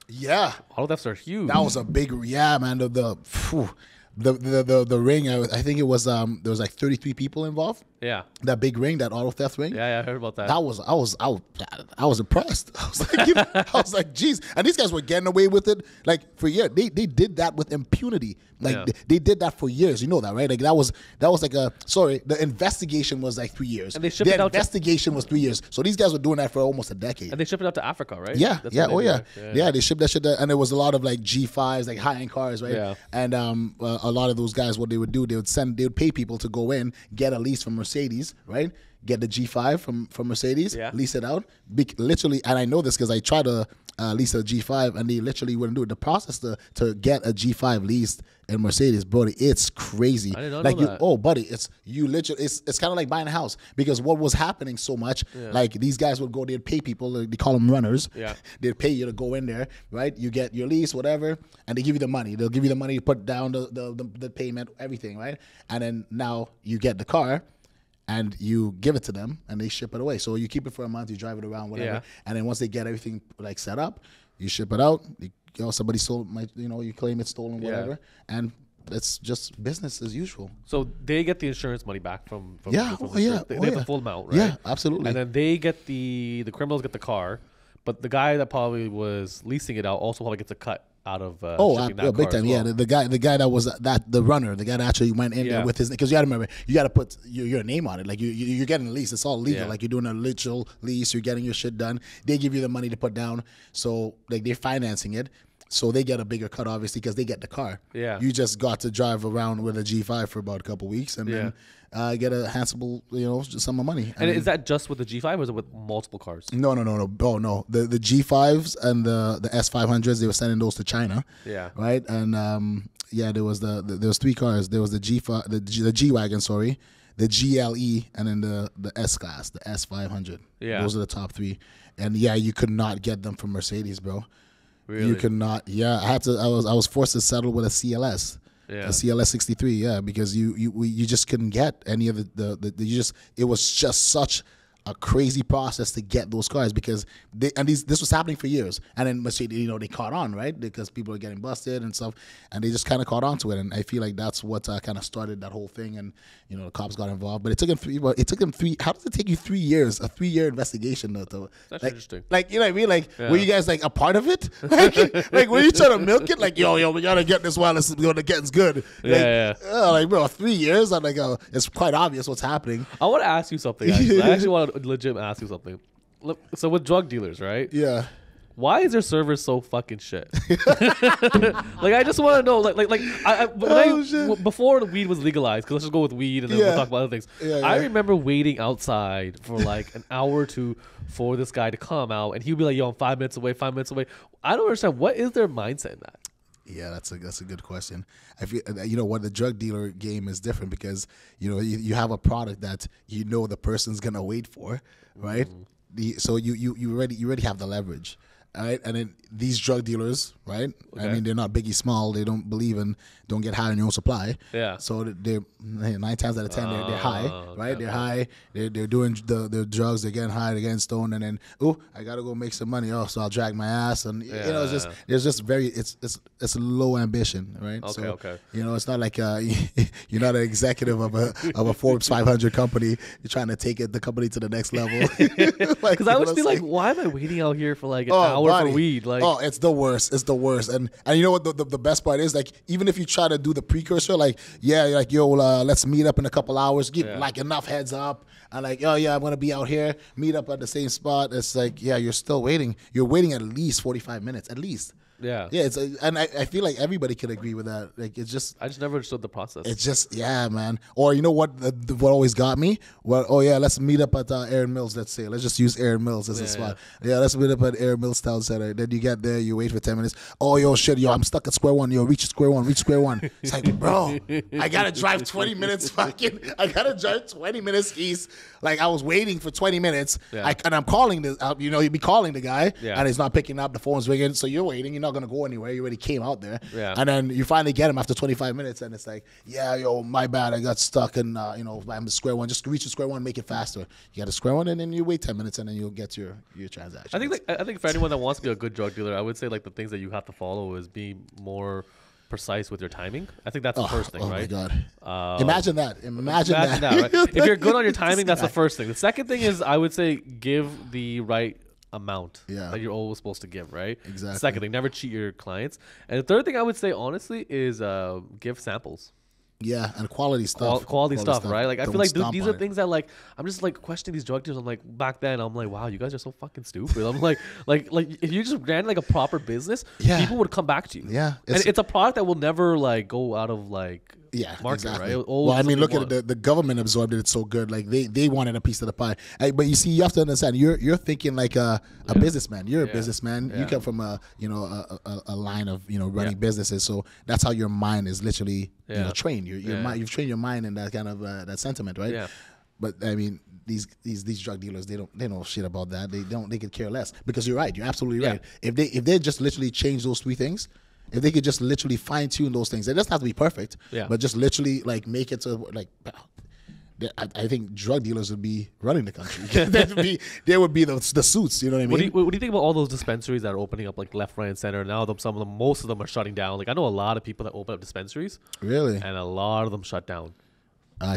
Yeah, auto thefts are huge. That was a big, man. The ring. I think it was there was like 33 people involved. Yeah, that big ring, that auto theft ring. Yeah, I heard about that. That was I was impressed. I was like, geez. And these guys were getting away with it like for years. They did that with impunity. Like they did that for years. You know that, right? Like that was like the investigation was like 3 years. And they shipped it out. Investigation was 3 years. So these guys were doing that for almost a decade. And they shipped it out to Africa, right? Yeah, yeah. They shipped that shit there, and there was a lot of like G5s, like high-end cars, right? Yeah. And a lot of those guys, what they would do, they would pay people to go in, get a lease from Mercedes, right? Get the G5 from Mercedes, lease it out. Literally, and I know this because I tried to lease a G5, and they literally wouldn't do it. The process to get a G5 leased in Mercedes, bro, it's crazy. I didn't know that. Oh, buddy, it's kind of like buying a house, because what was happening so much, like these guys would go, they'd pay people, they call them runners. Yeah. They'd pay you to go in there, right? You get your lease, whatever, and they give you the money. They'll give you the money to put down the payment, everything, right? And then now you get the car, and you give it to them, and they ship it away. So you keep it for a month, you drive it around, whatever. And then once they get everything like set up, you ship it out. Somebody stole you claim it's stolen, whatever. And it's just business as usual. So they get the insurance money back from They get the full amount, right? Yeah, absolutely. And then they get the criminals get the car, but the guy that probably was leasing it out also probably gets a cut out of shipping that big car time. as well. Yeah, the guy that was the runner, the guy that actually went in there with his, because you got to remember, you got to put your name on it. Like you're getting a lease, it's all legal. Like you're doing a literal lease, you're getting your shit done. They give you the money to put down, so like they're financing it. So they get a bigger cut, obviously, because they get the car. Yeah. You just got to drive around with a G5 for about a couple weeks, and then get a handsome, sum of money. And is that just with the G5, or is it with multiple cars? No. Oh, no. The G5s and the S500s, they were sending those to China. Yeah. Right? And there was there was 3 cars. There was the G5, the G-Wagon, sorry, the GLE, and then the S-Class, the S500. Yeah. Those are the top 3. And you could not get them from Mercedes, bro. Really? You cannot. Yeah, I was forced to settle with a CLS, a CLS 63. Because you just couldn't get any of it was just such a crazy process to get those cars, because this was happening for years, and then Mercedes, they caught on, right? Because people are getting busted and stuff, and they just kind of caught on to it, and I feel like that's what kind of started that whole thing, and the cops got involved. But it took them 3. How does it take you 3 years? A 3-year investigation though. That's interesting. Like, you know what I mean? Like, were you guys like a part of it? Like were you trying to milk it? Like, yo, we gotta get this while it's getting good. Like, bro, 3 years. I'm like, it's quite obvious what's happening. I want to ask you something. Actually. I actually want to legit ask you something. Look, so with drug dealers, right? Yeah. Why is their servers so fucking shit? Like, I just want to know, before weed was legalized, because let's just go with weed and then we'll talk about other things. I remember waiting outside for like an hour or two for this guy to come out, and he would be like, yo, I'm 5 minutes away, 5 minutes away. I don't understand. What is their mindset in that? Yeah, that's a good question. I feel, what the drug dealer game is different, because you have a product that the person's gonna wait for, right? So you already have the leverage. All right, and then these drug dealers, right? Okay. I mean, they're not Biggie Small. They don't believe in don't get high on your own supply. Yeah. So they're 9 times out of 10 they're high, right? Okay. They're high. They're doing the drugs. They're getting high. They're getting stoned, and then I gotta go make some money. So I'll drag my ass, and it's low ambition, right? Okay. So, it's not like you're not an executive of a Forbes 500 company. You're trying to take the company to the next level. Because I would be like, why am I waiting out here for like an hour for weed? Like, it's the worst. It's the worst. And you know what the best part is? Like, even if you try to do the precursor, let's meet up in a couple hours, give like enough heads up, and like, I'm gonna be out here, meet up at the same spot. It's like, you're still waiting. You're waiting at least 45 minutes, at least. Yeah. And I feel like everybody could agree with that. Like, it's just, I just never understood the process. It's just, man. Or you know what always got me? Well, let's meet up at Aaron Mills. Let's say, let's just use Aaron Mills as a spot. Let's meet up at Aaron Mills Town Center. Then you get there, you wait for 10 minutes. I'm stuck at square one. Reach square one. It's like, bro, I gotta drive 20 minutes. I gotta drive 20 minutes east. Like, I was waiting for 20 minutes. Yeah. And I'm calling you'd be calling the guy, and he's not picking up. The phone's ringing, so you're waiting. You're not gonna go anywhere. You already came out there, and then you finally get him after 25 minutes, and it's like, my bad, I got stuck, and I'm the square one. Just reach the square one, make it faster. You got a square one, and then you wait 10 minutes, and then you'll get your transaction. I think for anyone that wants to be a good drug dealer, I would say like the things that you have to follow is be more precise with your timing. I think that's the first thing, right? Oh my God. Imagine that. Imagine that. Right? If you're good on your timing, that's the first thing. The second thing is, I would say, give the right amount Yeah. that you're always supposed to give, right? Exactly. Second thing, never cheat your clients. And the third thing I would say, honestly, is give samples. Yeah, and quality stuff. Quality stuff, right? Like, I feel like these are it. things that, like, I'm just, like, questioning these drug dealers. I'm like, back then, I'm like, wow, you guys are so fucking stupid. I'm like, if you just ran, like, a proper business, people would come back to you. Yeah. And it's a product that will never, like, go out of, like, market, exactly. right? Well, I mean, look at it. The government absorbed it so good. Like, they wanted a piece of the pie. But you see, you have to understand, you're thinking like a businessman. You're a businessman. You come from a line of, running businesses. So that's how your mind is literally, trained. You've trained your mind in that kind of that sentiment, right? Yeah. But I mean, these drug dealers, they don't know shit about that. They could care less, because you're right. You're absolutely right. If they just literally change those three things, if they could just literally fine tune those things, it doesn't have to be perfect, but just literally like make it to like, I think drug dealers would be running the country. They would be the suits. You know what I mean? What do you think about all those dispensaries that are opening up like left, right, and center? Now most of them are shutting down. Like, I know a lot of people that open up dispensaries. Really? And a lot of them shut down.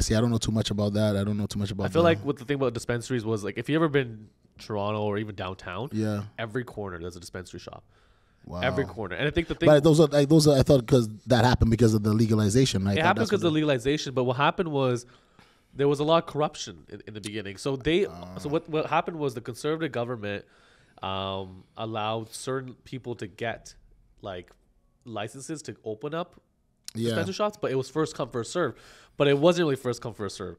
See, I don't know too much about that. I feel like what the thing about dispensaries was, like, if you ever been Toronto or even downtown, every corner there's a dispensary shop. Wow. Every corner. And I think the thing, but those are I thought because that happened because of the legalization, right? It happened because of the legalization, but what happened was there was a lot of corruption in the beginning. So so what happened was the conservative government allowed certain people to get like licenses to open up dispensary shops, but it was first come first serve. But it wasn't really first come first serve.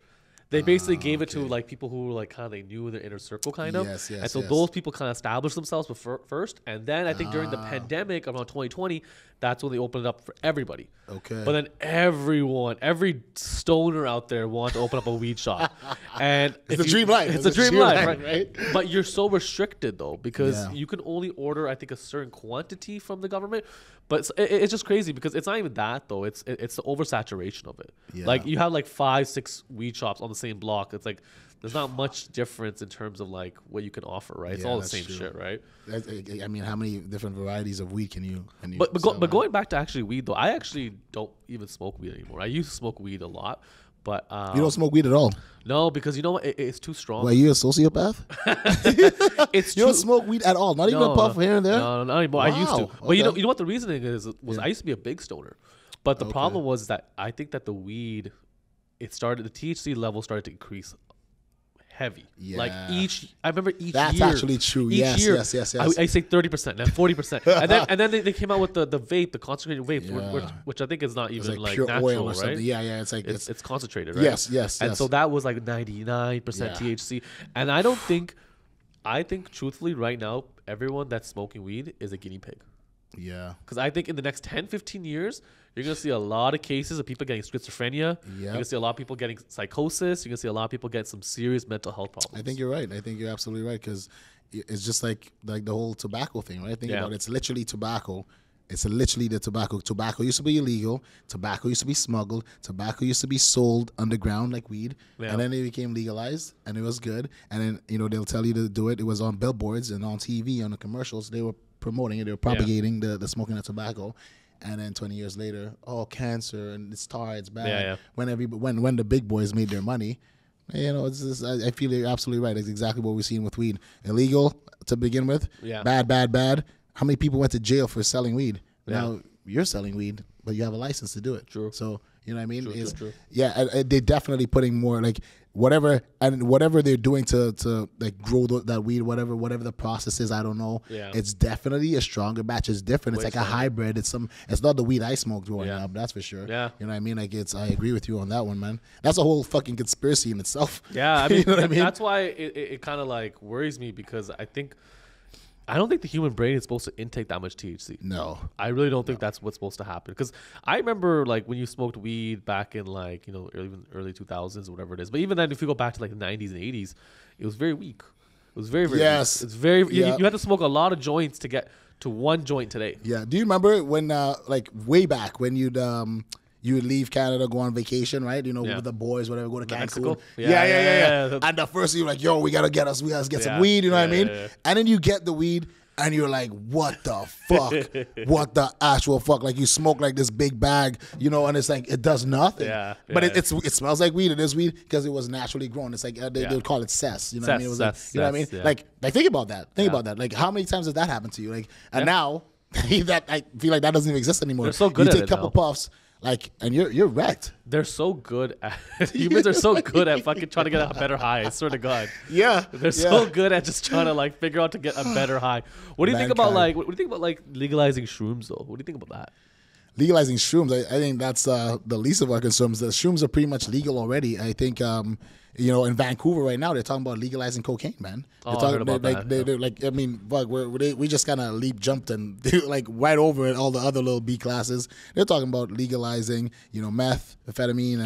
They basically gave it to like people who were like kind of, they knew their inner circle kind of. Yes, and so those people kind of established themselves first. And then I think during the pandemic around 2020, that's when they opened it up for everybody. Okay. But then every stoner out there wanted to open up a weed shop. And it's a dream life. It's a dream life, right? But you're so restricted though, because you can only order, I think, a certain quantity from the government. But it's just crazy because it's not even that though. It's the oversaturation of it. Yeah. Like, you have like 5-6 weed shops on the same block. It's like there's not much difference in terms of like what you can offer, right? It's all the same shit, right? I mean, how many different varieties of weed can you But going back to actually weed though, I actually don't even smoke weed anymore. I used to smoke weed a lot, but you don't smoke weed at all? No, because you know what? It's too strong. Well, are you a sociopath? You don't smoke weed at all? Not even a puff here and there? No, not anymore. Wow. I used to. But you know what the reasoning is? I used to be a big stoner. But the problem was that I think that the weed, the THC level started to increase heavy. Yeah. Like I remember each That's year. That's actually true. Yes. I say 30%, then 40%. and then they came out with the vape, the concentrated vape, which I think is not even like pure natural, oil or right? something. Yeah, it's like it's concentrated, right? Yes. And so that was like 99% THC. And I think truthfully right now, everyone that's smoking weed is a guinea pig. Yeah. Because I think in the next 10, 15 years, you're going to see a lot of cases of people getting schizophrenia. Yep. You're going to see a lot of people getting psychosis. You're going to see a lot of people get some serious mental health problems. I think you're right. I think you're absolutely right, because it's just like the whole tobacco thing, right? Think about it. It's literally tobacco. It's literally the tobacco. Tobacco used to be illegal. Tobacco used to be smuggled. Tobacco used to be sold underground like weed. Yeah. And then it became legalized, and it was good. And then, they'll tell you to do it. It was on billboards and on TV, on the commercials. They were promoting it. They were propagating the smoking of tobacco. And then 20 years later, cancer, and it's tar, it's bad. Yeah. When the big boys made their money, it's just, I feel you're absolutely right. It's exactly what we're seeing with weed. Illegal to begin with. Yeah. Bad. How many people went to jail for selling weed? Yeah. Now you're selling weed, but you have a license to do it. True. So, you know what I mean? True. Yeah, they're definitely putting more like whatever they're doing to like grow that weed, whatever the process is, I don't know. Yeah. It's definitely a stronger batch. It's different. It's like a hybrid. It's not the weed I smoked growing up. That's for sure. Yeah. You know what I mean? Like I agree with you on that one, man. That's a whole fucking conspiracy in itself. Yeah. I mean, you know what I mean? That's why it kind of like worries me, because I don't think the human brain is supposed to intake that much THC. No. I really don't think that's what's supposed to happen. Because I remember like when you smoked weed back in like, early 2000s or whatever it is. But even then, if you go back to like the 90s and 80s, it was very weak. It was very, very weak. It's very, you had to smoke a lot of joints to get to one joint today. Yeah. Do you remember when like way back when you would leave Canada, go on vacation, right? With the boys, whatever, go to Cancun. Mexico? Yeah. And the first thing you're like, yo, we gotta get some weed, you know what I mean? Yeah. And then you get the weed, and you're like, what the fuck? What the actual fuck? Like you smoke like this big bag, you know, and it's like it does nothing. Yeah, but it smells like weed. It is weed because it was naturally grown. It's like they would call it cess. You know what I mean? It was like, you know what I mean? Yeah. Like think about that. Think about that. Like how many times has that happened to you? Like and now that I feel like that doesn't even exist anymore. They're so good you at take it a couple now. puffs. Like and you're wrecked. They're so good at humans are so good at fucking trying to get a better high. I swear to God. Yeah. They're so good at just trying to like figure out to get a better high. What do you think about like what do you think about like legalizing shrooms though? What do you think about that? Legalizing shrooms, I think that's the least of our concerns. The shrooms are pretty much legal already. I think you know, in Vancouver right now, they're talking about legalizing cocaine, man. I heard about that. They're like, I mean, fuck, we just kind of jumped and like right over it, all the other little B classes. They're talking about legalizing, you know, meth, amphetamine,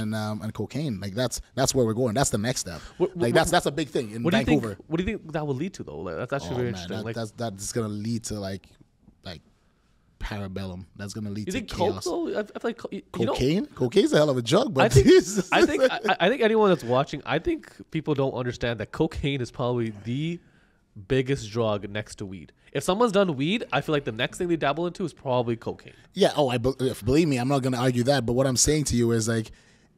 and cocaine. Like that's where we're going. That's the next step. That's a big thing in Vancouver. What do you think that will lead to though? Like, that's actually very interesting. That's gonna lead to like parabellum. That's gonna lead to think chaos. coke though? I feel like cocaine. Cocaine's a hell of a drug, but I think anyone that's watching, I think people don't understand that cocaine is probably the biggest drug next to weed. If someone's done weed, I feel like the next thing they dabble into is probably cocaine. Yeah. Oh, believe me, I'm not gonna argue that. But what I'm saying to you is like,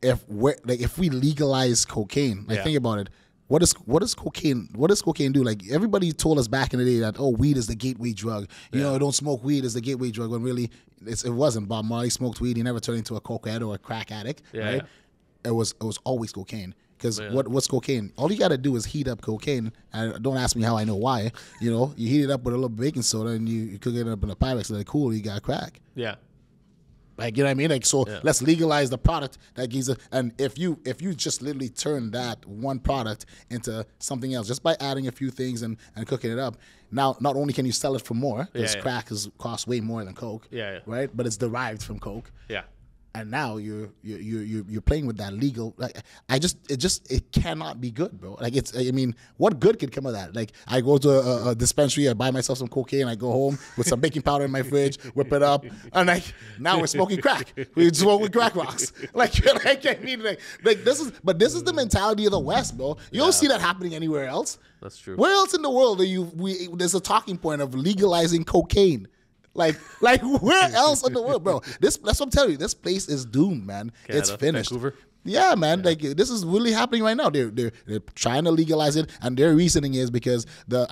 if we legalize cocaine, like think about it. What does cocaine? What does cocaine do? Like everybody told us back in the day that weed is the gateway drug. You know, don't smoke weed is the gateway drug. When really it wasn't. Bob Marley smoked weed. He never turned into a cokehead or a crack addict. Right? It was always cocaine. Because what's cocaine? All you got to do is heat up cocaine. And don't ask me how I know why. You know, you heat it up with a little baking soda and you cook it up in a Pyrex. Like cool, you got crack. Yeah. Like, you know what I mean? Like, so let's legalize the product that gives and if you just literally turn that one product into something else, just by adding a few things and cooking it up, now not only can you sell it for more, because crack costs way more than Coke, right? But it's derived from Coke. Yeah. And now you're playing with that legal. Like it cannot be good, bro. Like I mean, what good could come of that? Like I go to a dispensary, I buy myself some cocaine, I go home with some baking powder in my fridge, whip it up, and like now we're smoking crack. We're smoking crack rocks. Like I mean, like this is the mentality of the West, bro. You don't see that happening anywhere else. That's true. Where else in the world there's a talking point of legalizing cocaine? Like where else in the world, bro? That's what I'm telling you. This place is doomed, man. Canada, it's finished. Vancouver. Yeah, man. Like this is really happening right now. They're trying to legalize it, and their reasoning is because the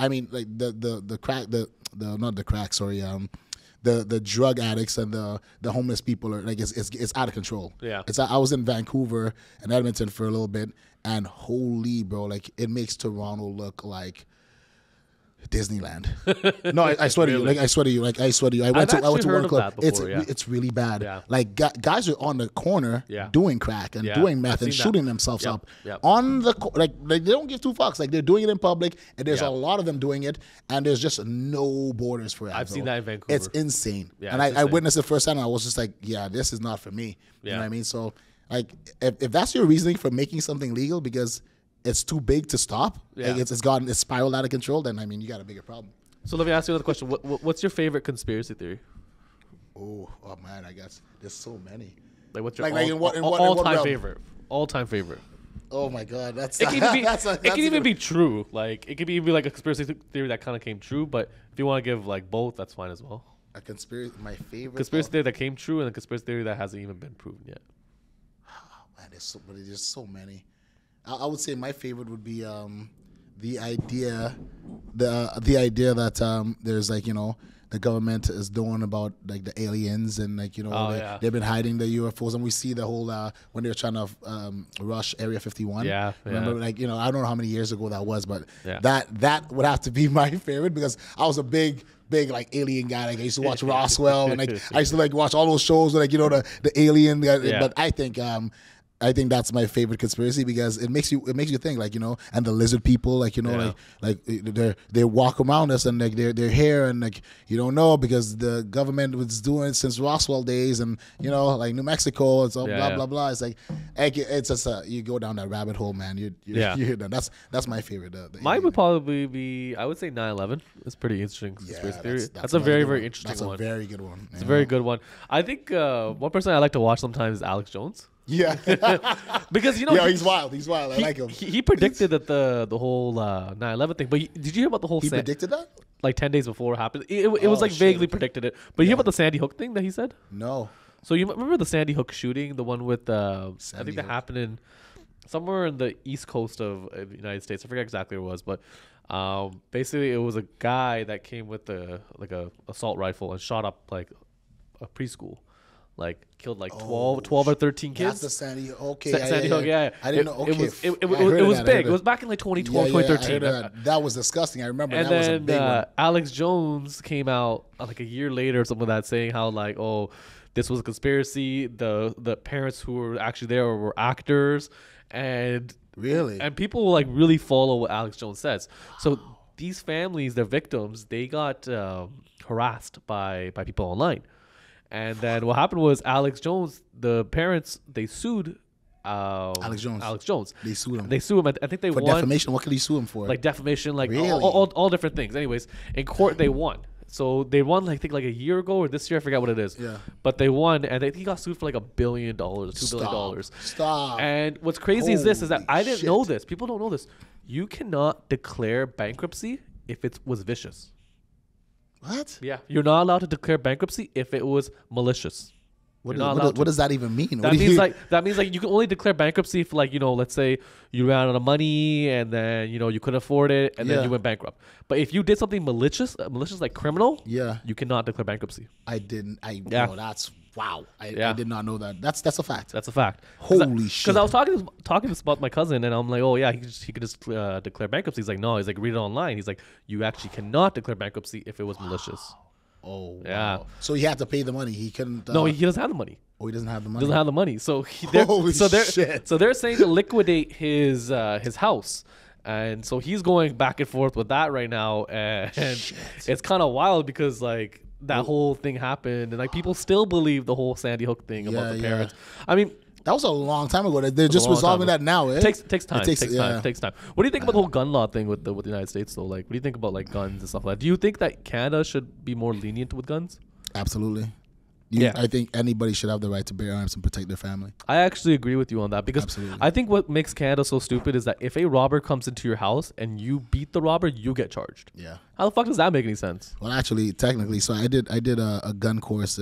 drug addicts and the homeless people are like it's out of control. Yeah. I was in Vancouver and Edmonton for a little bit, and holy bro, like it makes Toronto look like Disneyland. No, I swear to you. Like I swear to you. I went to one club. It's really bad. Yeah. Like guys are on the corner doing crack and doing meth and shooting themselves up on the like they don't give two fucks. Like they're doing it in public, and there's a lot of them doing it, and there's just no borders for it. I've seen that in Vancouver. It's insane. Yeah, and I witnessed it first time. And I was just like, yeah, this is not for me. You know what I mean? So like if that's your reasoning for making something legal because it's too big to stop. Yeah. Like it's spiraled out of control. Then I mean, you got a bigger problem. So let me ask you another question. What's your favorite conspiracy theory? Oh man, I guess there's so many. Like what's your all-time favorite? All-time favorite. Oh my god, it can even be true. Like it could be like a conspiracy theory that kind of came true. But if you want to give like both, that's fine as well. My favorite conspiracy theory that came true and a conspiracy theory that hasn't even been proven yet. Oh man, there's so many. I would say my favorite would be the idea that there's like, you know, the government is doing about like the aliens and like, you know, they've been hiding the UFOs, and we see the whole when they're trying to rush Area 51. Yeah, remember, like, you know, I don't know how many years ago that was, but that would have to be my favorite because I was a big like alien guy. Like I used to watch Roswell and like I used to like watch all those shows with, like, you know, the alien. But I think that's my favorite conspiracy because it makes you think, like, you know, and the lizard people, like, you know, like they walk around us and like they're here and like you don't know because the government was doing it since Roswell days and, you know, like New Mexico and so blah blah. It's like it's just you go down that rabbit hole, man. You're done. That's my favorite. Mine would probably be, I would say 9/11. It's pretty interesting conspiracy theory. That's a very interesting one. That's a very good one. It's a very good one. I think one person I like to watch sometimes is Alex Jones. Yeah. Because he's wild. He's wild. I like him. He predicted that the whole 9/11 thing. But did you hear about the whole? He predicted that like 10 days before it happened. It was like vaguely predicted it. But you hear about the Sandy Hook thing that he said? No. So you remember the Sandy Hook shooting, the one with I think that happened in somewhere in the east coast of the United States. I forget exactly where it was, but basically it was a guy that came with a assault rifle and shot up like a preschool. Like killed like 12 or 13 kids. That's the Sandy. Okay, Sandy Hook. Yeah. I didn't know. Okay, it was big. It was back in like 2012, 2013. That was disgusting. I remember. And that was a big one. Alex Jones came out like a year later or something like that, saying how like, oh, this was a conspiracy. The parents who were actually there were actors, and really, and people like really follow what Alex Jones says. So these families, their victims, they got harassed by people online. And then what happened was Alex Jones, the parents, they sued Alex Jones. They sued him. They sued him. I think they won. For defamation. What could he sue him for? Like defamation, like really? all different things. Anyways, in court they won. So they won, like, I think, like a year ago or this year. I forgot what it is. Yeah. But they won, and he got sued for like $1 billion, $2 billion. Stop. And what's crazy is that I didn't know this. People don't know this. You cannot declare bankruptcy if it was vicious. What? Yeah, you're not allowed to declare bankruptcy if it was malicious. What does that even mean? That means like you can only declare bankruptcy if, like, let's say you ran out of money and then you couldn't afford it and then you went bankrupt. But if you did something malicious like criminal, you cannot declare bankruptcy. No, that's wow. I did not know that. That's a fact. That's a fact. Holy shit. Because I was talking this about my cousin, and I'm like, oh yeah, he could just declare bankruptcy. He's like, no. He's like, read it online. He's like, you actually cannot declare bankruptcy if it was malicious. Oh, wow. Yeah. So he had to pay the money. He couldn't. No, he doesn't have the money. Oh, he doesn't have the money. Doesn't have the money. So they're saying to liquidate his house. And so he's going back and forth with that right now, and it's kind of wild because like that whole thing happened, and like people still believe the whole Sandy Hook thing about the parents. I mean, that was a long time ago. They're just resolving that now. Eh? Takes time. Takes time. What do you think about the whole gun law thing with the United States though? Like, what do you think about like guns and stuff like that? Do you think that Canada should be more lenient with guns? Absolutely. I think anybody should have the right to bear arms and protect their family. I actually agree with you on that because I think what makes Canada so stupid is that if a robber comes into your house and you beat the robber, you get charged. Yeah. How the fuck does that make any sense? Well, actually, technically, so I did a gun course,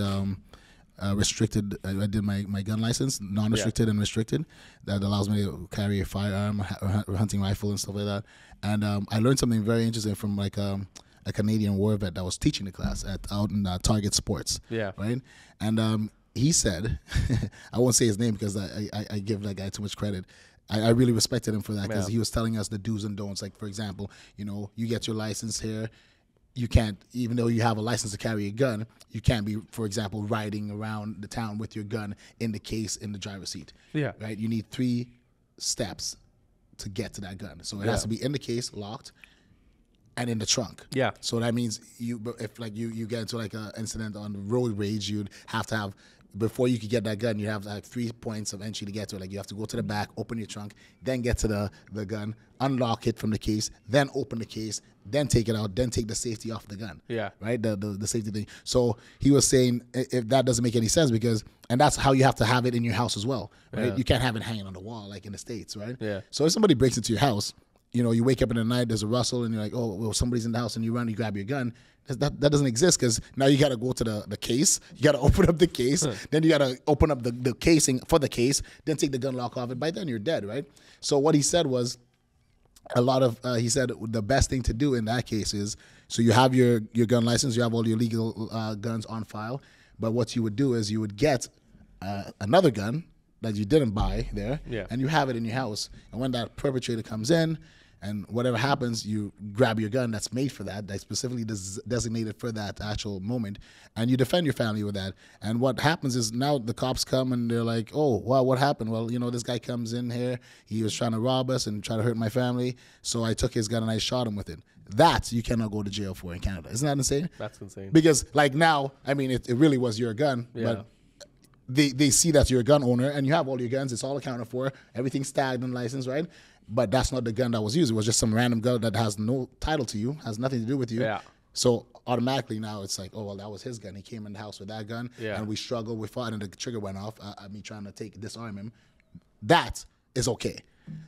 restricted. I did my gun license, non-restricted and restricted. That allows me to carry a firearm, a hunting rifle, and stuff like that. And I learned something very interesting from like a Canadian war vet that was teaching the class out in Target Sports. Yeah. Right. And he said, I won't say his name because I give that guy too much credit. I really respected him for that because he was telling us the do's and don'ts. Like, for example, you get your license here. You can't, even though you have a license to carry a gun, you can't be, for example, riding around the town with your gun in the case in the driver's seat. Yeah. Right. You need 3 steps to get to that gun. So it has to be in the case, locked, and in the trunk. Yeah. So that means if like you get into like an incident on the road rage, you'd have to have, before you could get that gun, you have like 3 points of entry to get to it. Like you have to go to the back, open your trunk, then get to the gun, unlock it from the case, then open the case, then take it out, then take the safety off the gun. Yeah. Right? The safety thing. So he was saying if that doesn't make any sense and that's how you have to have it in your house as well. Right? Yeah. You can't have it hanging on the wall like in the States, right? Yeah. So if somebody breaks into your house, you wake up in the night, there's a rustle, and you're like, oh, well, somebody's in the house, and you run, you grab your gun. That doesn't exist because now you got to go to the case. You got to open up the case. Then you got to open up the casing for the case, then take the gun lock off it. By then, you're dead, right? So what he said was he said the best thing to do in that case is, so you have your gun license, you have all your legal guns on file, but what you would do is you would get another gun that you didn't buy there, and you have it in your house. And when that perpetrator comes in, and whatever happens, you grab your gun that's made for that's specifically designated for that actual moment, and you defend your family with that. And what happens is now the cops come and they're like, oh, well, what happened? Well, this guy comes in here. He was trying to rob us and try to hurt my family. So I took his gun and I shot him with it. That you cannot go to jail for in Canada. Isn't that insane? That's insane. Because like now, I mean, it really was your gun, but they see that you're a gun owner and you have all your guns. It's all accounted for. Everything's tagged and licensed, right? But that's not the gun that was used. It was just some random gun that has no title to you, has nothing to do with you. Yeah. So automatically now it's like, oh, well, that was his gun. He came in the house with that gun, Yeah. and we struggled, we fought, and the trigger went off. Me trying to disarm him. That is okay.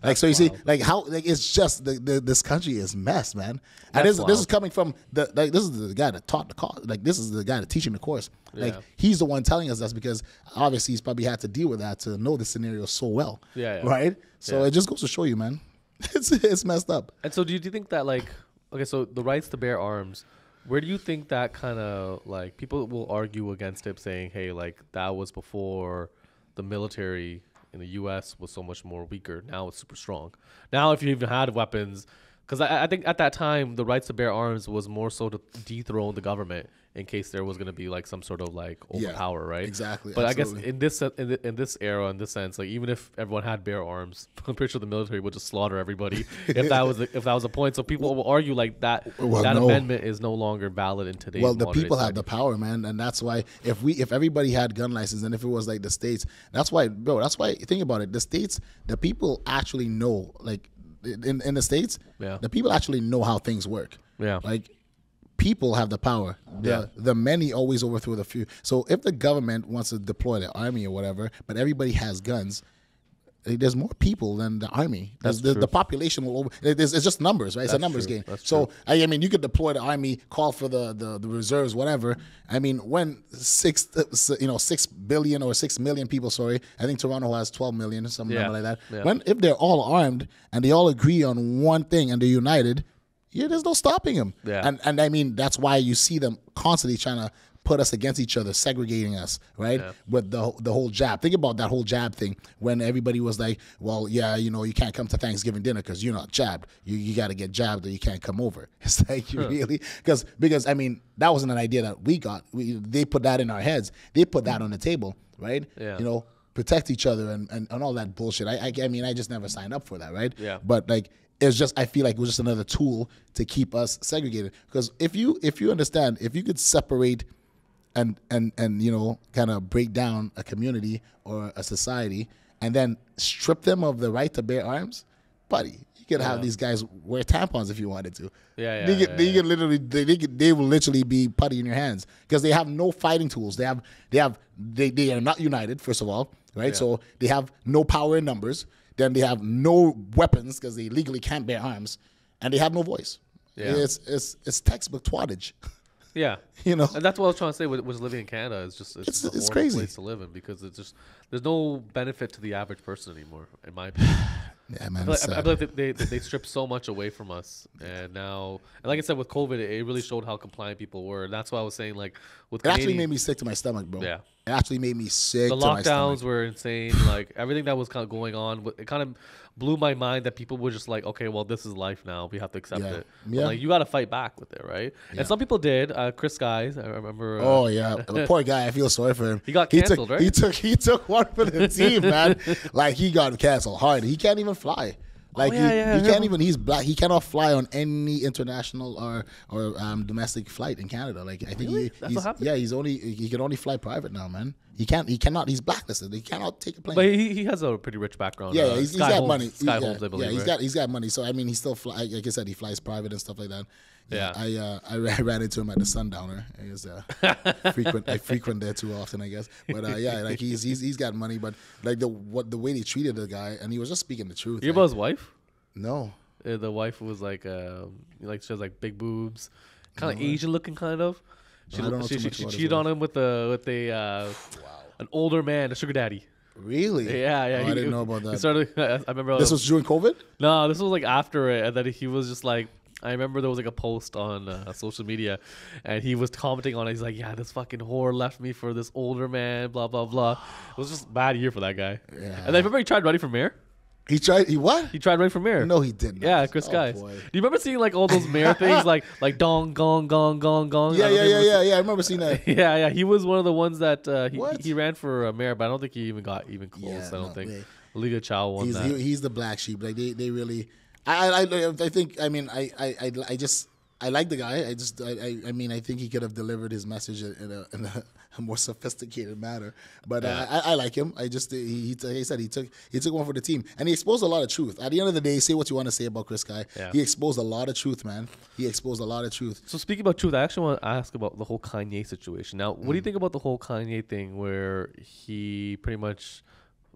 Like, so you see, like how, like it's just this country is mess, man. And this is coming from this is the guy that taught the course. Like, this is the guy that teaching the course. Like, he's the one telling us this, because obviously he's probably had to deal with that to know the scenario so well. Right. So it just goes to show you, man, it's messed up. And so do you think that, like, okay, so the rights to bear arms, where do you think that kind of, like, people will argue against it, saying, hey, like, that was before the military in the U.S. was so much more weaker. Now it's super strong. Now, if you even had weapons, because I think at that time the rights to bear arms was more so to dethrone the government in case there was going to be like some sort of like overpower, right? Exactly. But absolutely. I guess in this era, in this sense, like even if everyone had bear arms, I'm pretty sure the military would just slaughter everybody if that was a point. So people will argue like that amendment is no longer valid in today's. Well, the people have the power, man, and that's why if everybody had gun license, and if it was like the states, that's why think about it. The states, the people actually know, like in the states, the people actually know how things work. Yeah, like. People have the power. The many always overthrow the few. So if the government wants to deploy the army or whatever, but everybody has guns, there's more people than the army. The population will it's just numbers, right? It's a numbers game. So I mean, you could deploy the army, call for the reserves, whatever. I mean, when 6 billion or 6 million people, sorry, I think Toronto has 12 million or something like that. Yeah. If they're all armed and they all agree on one thing and they're united, there's no stopping them. Yeah. And I mean, that's why you see them constantly trying to put us against each other, segregating us, right? Yeah. With the whole jab. Think about that whole jab thing when everybody was like, well, you can't come to Thanksgiving dinner because you're not jabbed. You got to get jabbed or you can't come over. It's like, really? Because, I mean, that wasn't an idea that we got. They put that in our heads. They put that on the table, right? Yeah. Protect each other and all that bullshit. I mean, I just never signed up for that, right? Yeah. But, like, it's just, I feel like it was just another tool to keep us segregated. Because if you understand, if you could separate and kind of break down a community or a society and then strip them of the right to bear arms, buddy, you could have these guys wear tampons if you wanted to. They will literally be putty in your hands because they have no fighting tools. They are not united, first of all, right? Yeah. So they have no power in numbers. Then they have no weapons because they legally can't bear arms, and they have no voice. Yeah. It's textbook twattage. Yeah, and that's what I was trying to say. Was living in Canada is just it's a horrible crazy place to live in because it's just there's no benefit to the average person anymore, in my opinion. Yeah, man. I feel like they stripped so much away from us, and now, and like I said, with COVID, it really showed how compliant people were. And that's why I was saying, like, with it actually made me sick to my stomach, bro. Yeah, it actually made me sick. The to my stomach. lockdowns were insane. Like everything that was kind of going on, it kind of blew my mind that people were just like, okay, well, this is life now. We have to accept it. But like you got to fight back with it, right? Yeah. And some people did. Chris Guys, I remember. Oh yeah, the poor guy. I feel sorry for him. He got canceled, right? He took one for the team, man. Like he got canceled hard. He can't even fly. Like he can't even. He's black. He cannot fly on any international or domestic flight in Canada. Like I think he can only fly private now, man. He cannot. He's blacklisted. He cannot take a plane. But he has a pretty rich background. Yeah, he's got money. Sky Homes, I believe. Yeah, he's got money. So I mean, he still fly. Like I said, he flies private and stuff like that. Yeah, I ran into him at the Sundowner. He was I frequent there too often, I guess. But like he's got money. But like the way they treated the guy, and he was just speaking the truth. You know about his wife? No. The wife was like she has like big boobs, kind of Asian looking, kind of. She cheated on him with an older man, a sugar daddy. Really? Yeah. I didn't know about that. I remember this was during COVID. No, this was like after it, and then he was just like. I remember there was like a post on social media, and he was commenting on it. He's like, "Yeah, this fucking whore left me for this older man." Blah blah blah. It was just a bad year for that guy. Yeah. And I remember he tried running for mayor. He what? He tried running for mayor. No, he didn't. Yeah, Chris Guys. Do you remember seeing like all those mayor things like dong gong gong gong gong? Yeah. I remember seeing that. Yeah. He was one of the ones that he ran for mayor, but I don't think he even got close. I don't think. Liga Chow won that. He's the black sheep. Like they really. I think. I mean, I just I like the guy. I mean, I think he could have delivered his message in a more sophisticated manner. But I like him. I just he said he took one for the team, and he exposed a lot of truth. At the end of the day, say what you want to say about Chris Guy. Yeah. He exposed a lot of truth, man. He exposed a lot of truth. So speaking about truth, I actually want to ask about the whole Kanye situation. Now, what do you think about the whole Kanye thing, where he pretty much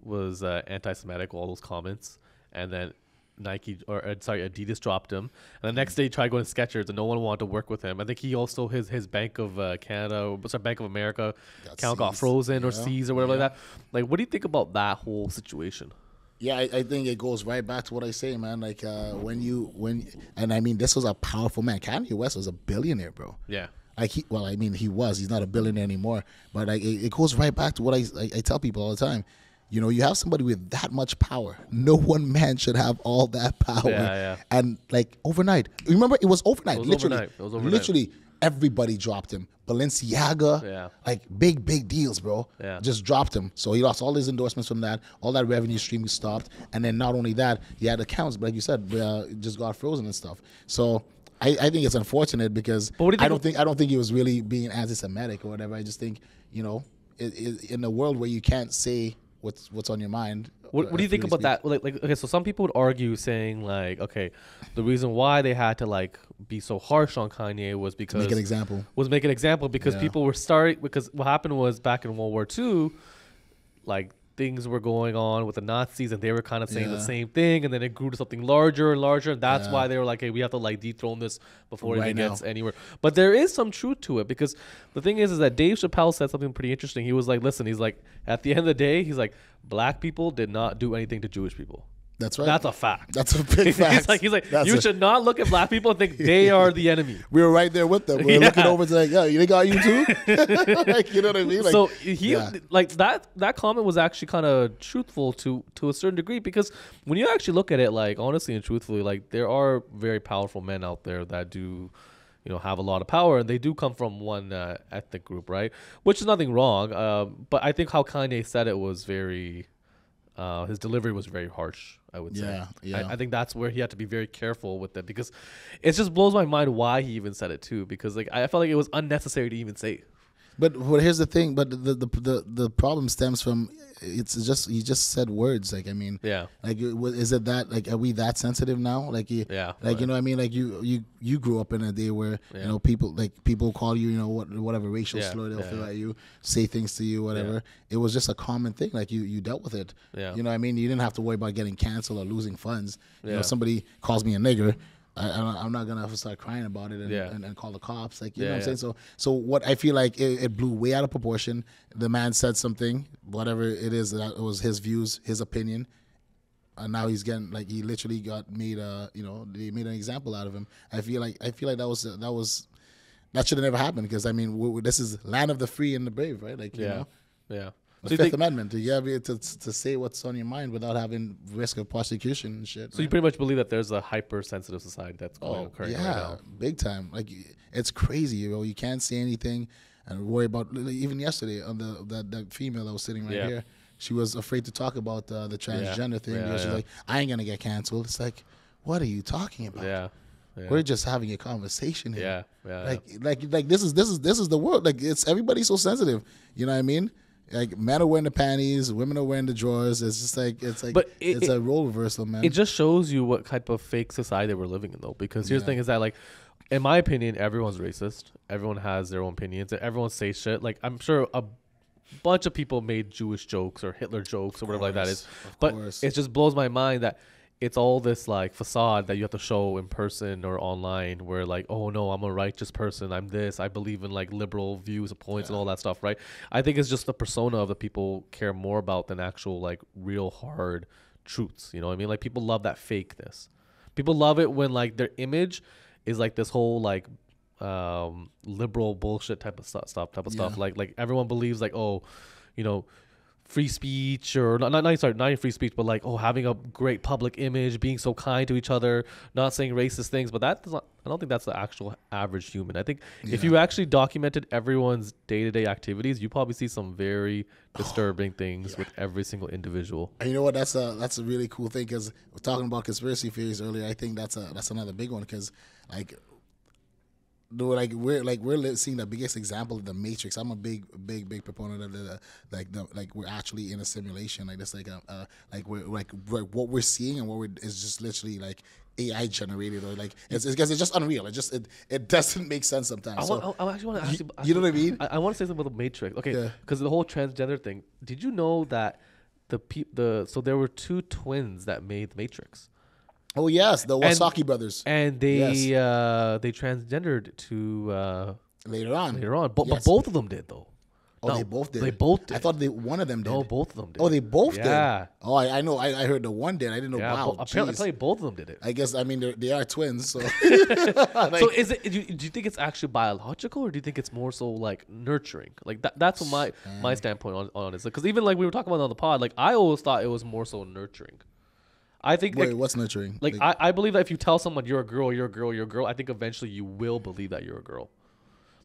was anti-Semitic, all those comments, and then Adidas dropped him, and the next day he tried going to Skechers, and no one wanted to work with him. I think he also his Bank of Canada, Bank of America account got frozen or seized or whatever like that. Like, what do you think about that whole situation? Yeah, I think it goes right back to what I say, man. Like and I mean, this was a powerful man. Kanye West was a billionaire, bro. Yeah. Like he was. He's not a billionaire anymore. But it goes right back to what I tell people all the time. You know, you have somebody with that much power. No one man should have all that power. Yeah. And like overnight. Remember, it was overnight. It was overnight. Literally, everybody dropped him. Balenciaga, like big deals, bro. Yeah. Just dropped him. So he lost all his endorsements from that. All that revenue stream stopped. And then not only that, he had accounts, but like you said, just got frozen and stuff. So I think it's unfortunate because I don't think he was really being anti-Semitic or whatever. I just think, you know, in a world where you can't say what's on your mind. What do you think about that? Like, okay, so some people would argue saying like, okay, the reason why they had to like be so harsh on Kanye was because make an example because people were because what happened was back in World War II, like things were going on with the Nazis and they were kind of saying the same thing, and then it grew to something larger and larger, and that's why they were like, hey, we have to like dethrone this before it gets anywhere. But there is some truth to it, because the thing is that Dave Chappelle said something pretty interesting. He was like, listen, he's like, at the end of the day, he's like, black people did not do anything to Jewish people. That's right. That's a fact. That's a big fact. he's like you should not look at black people and think they are the enemy. We were right there with them. We were looking over to like, yeah, they got you too? Like, you know what I mean? Like, so he like that comment was actually kind of truthful to a certain degree, because when you actually look at it, like honestly and truthfully, like there are very powerful men out there that do, you know, have a lot of power, and they do come from one ethnic group, right? Which is nothing wrong. But I think how Kanye said it was very, his delivery was very harsh, I would say. Yeah. I think that's where he had to be very careful with it, because it just blows my mind why he even said it too, because like I felt like it was unnecessary to even say. But here's the thing. But the problem stems from it's just he just said words. Like I mean, like is it that like are we that sensitive now? Like you know what I mean? Like you grew up in a day where you know people call you, you know, whatever racial slur they'll throw at you, say things to you, whatever. It was just a common thing. Like you dealt with it. You know what I mean? You didn't have to worry about getting canceled or losing funds. You know, somebody calls me a nigger, I'm not gonna start crying about it and call the cops. Like you know what I'm saying. So what I feel like it blew way out of proportion. The man said something, whatever it is, that it was his views, his opinion, and now he's getting like he literally got made they made an example out of him. I feel like that should have never happened, because I mean this is land of the free and the brave, right? Like you know. The Fifth Amendment, you have to say what's on your mind without having risk of prosecution and shit. So you pretty much believe that there's a hypersensitive society that's occurring right now. Big time. Like it's crazy, you can't say anything and worry about. Even yesterday, on that female that was sitting right here, she was afraid to talk about the transgender thing. She's like, I ain't gonna get canceled. It's like, what are you talking about? We're just having a conversation here. Like this is the world. Like it's everybody's so sensitive. You know what I mean? Like men are wearing the panties, women are wearing the drawers. It's just like it's a role reversal, man. It just shows you what type of fake society we're living in, though. Because here's the thing: is that like, in my opinion, everyone's racist. Everyone has their own opinions, and everyone says shit. Like I'm sure a bunch of people made Jewish jokes or Hitler jokes or whatever like that is, but it just blows my mind that it's all this like facade that you have to show in person or online, where like, oh no, I'm a righteous person, I'm this, I believe in like liberal views, points, and all that stuff, right? I think it's just the persona of the people care more about than actual like real hard truths. You know what I mean? Like people love that fakeness. People love it when like their image is like this whole like liberal bullshit type of stuff. Like everyone believes like, oh, you know, free speech, or not even free speech, but like, oh, having a great public image, being so kind to each other, not saying racist things. But that does not, I don't think that's the actual average human. I think if you actually documented everyone's day-to-day activities, you probably see some very disturbing things with every single individual. And you know what? That's a really cool thing, because we're talking about conspiracy theories earlier. I think that's another big one, because like we're seeing the biggest example of the Matrix. I'm a big proponent of we're actually in a simulation. Like this, what we're seeing and is just literally like AI generated, or like it's just unreal. It doesn't make sense sometimes. I actually want to ask you. You know what I mean? I want to say something about the Matrix. Okay, because the whole transgender thing. Did you know that so there were two twins that made the Matrix? Oh yes, the Wazowski brothers, and they transgendered to later on. But both of them did though. Oh, no, they both did. They both did. I thought one of them did. No, both of them did. Oh, they both did. Yeah. Oh, I know. I heard the one did. I didn't know. Yeah, wow. Apparently, both of them did it. I guess. I mean, they are twins. So. So is it? Do you think it's actually biological, or do you think it's more so like nurturing? Like that's what my standpoint on it. Because even like we were talking about on the pod, like I always thought it was more so nurturing. I think. Wait, what's nurturing? Like I believe that if you tell someone you're a girl, you're a girl, you're a girl, I think eventually you will believe that you're a girl.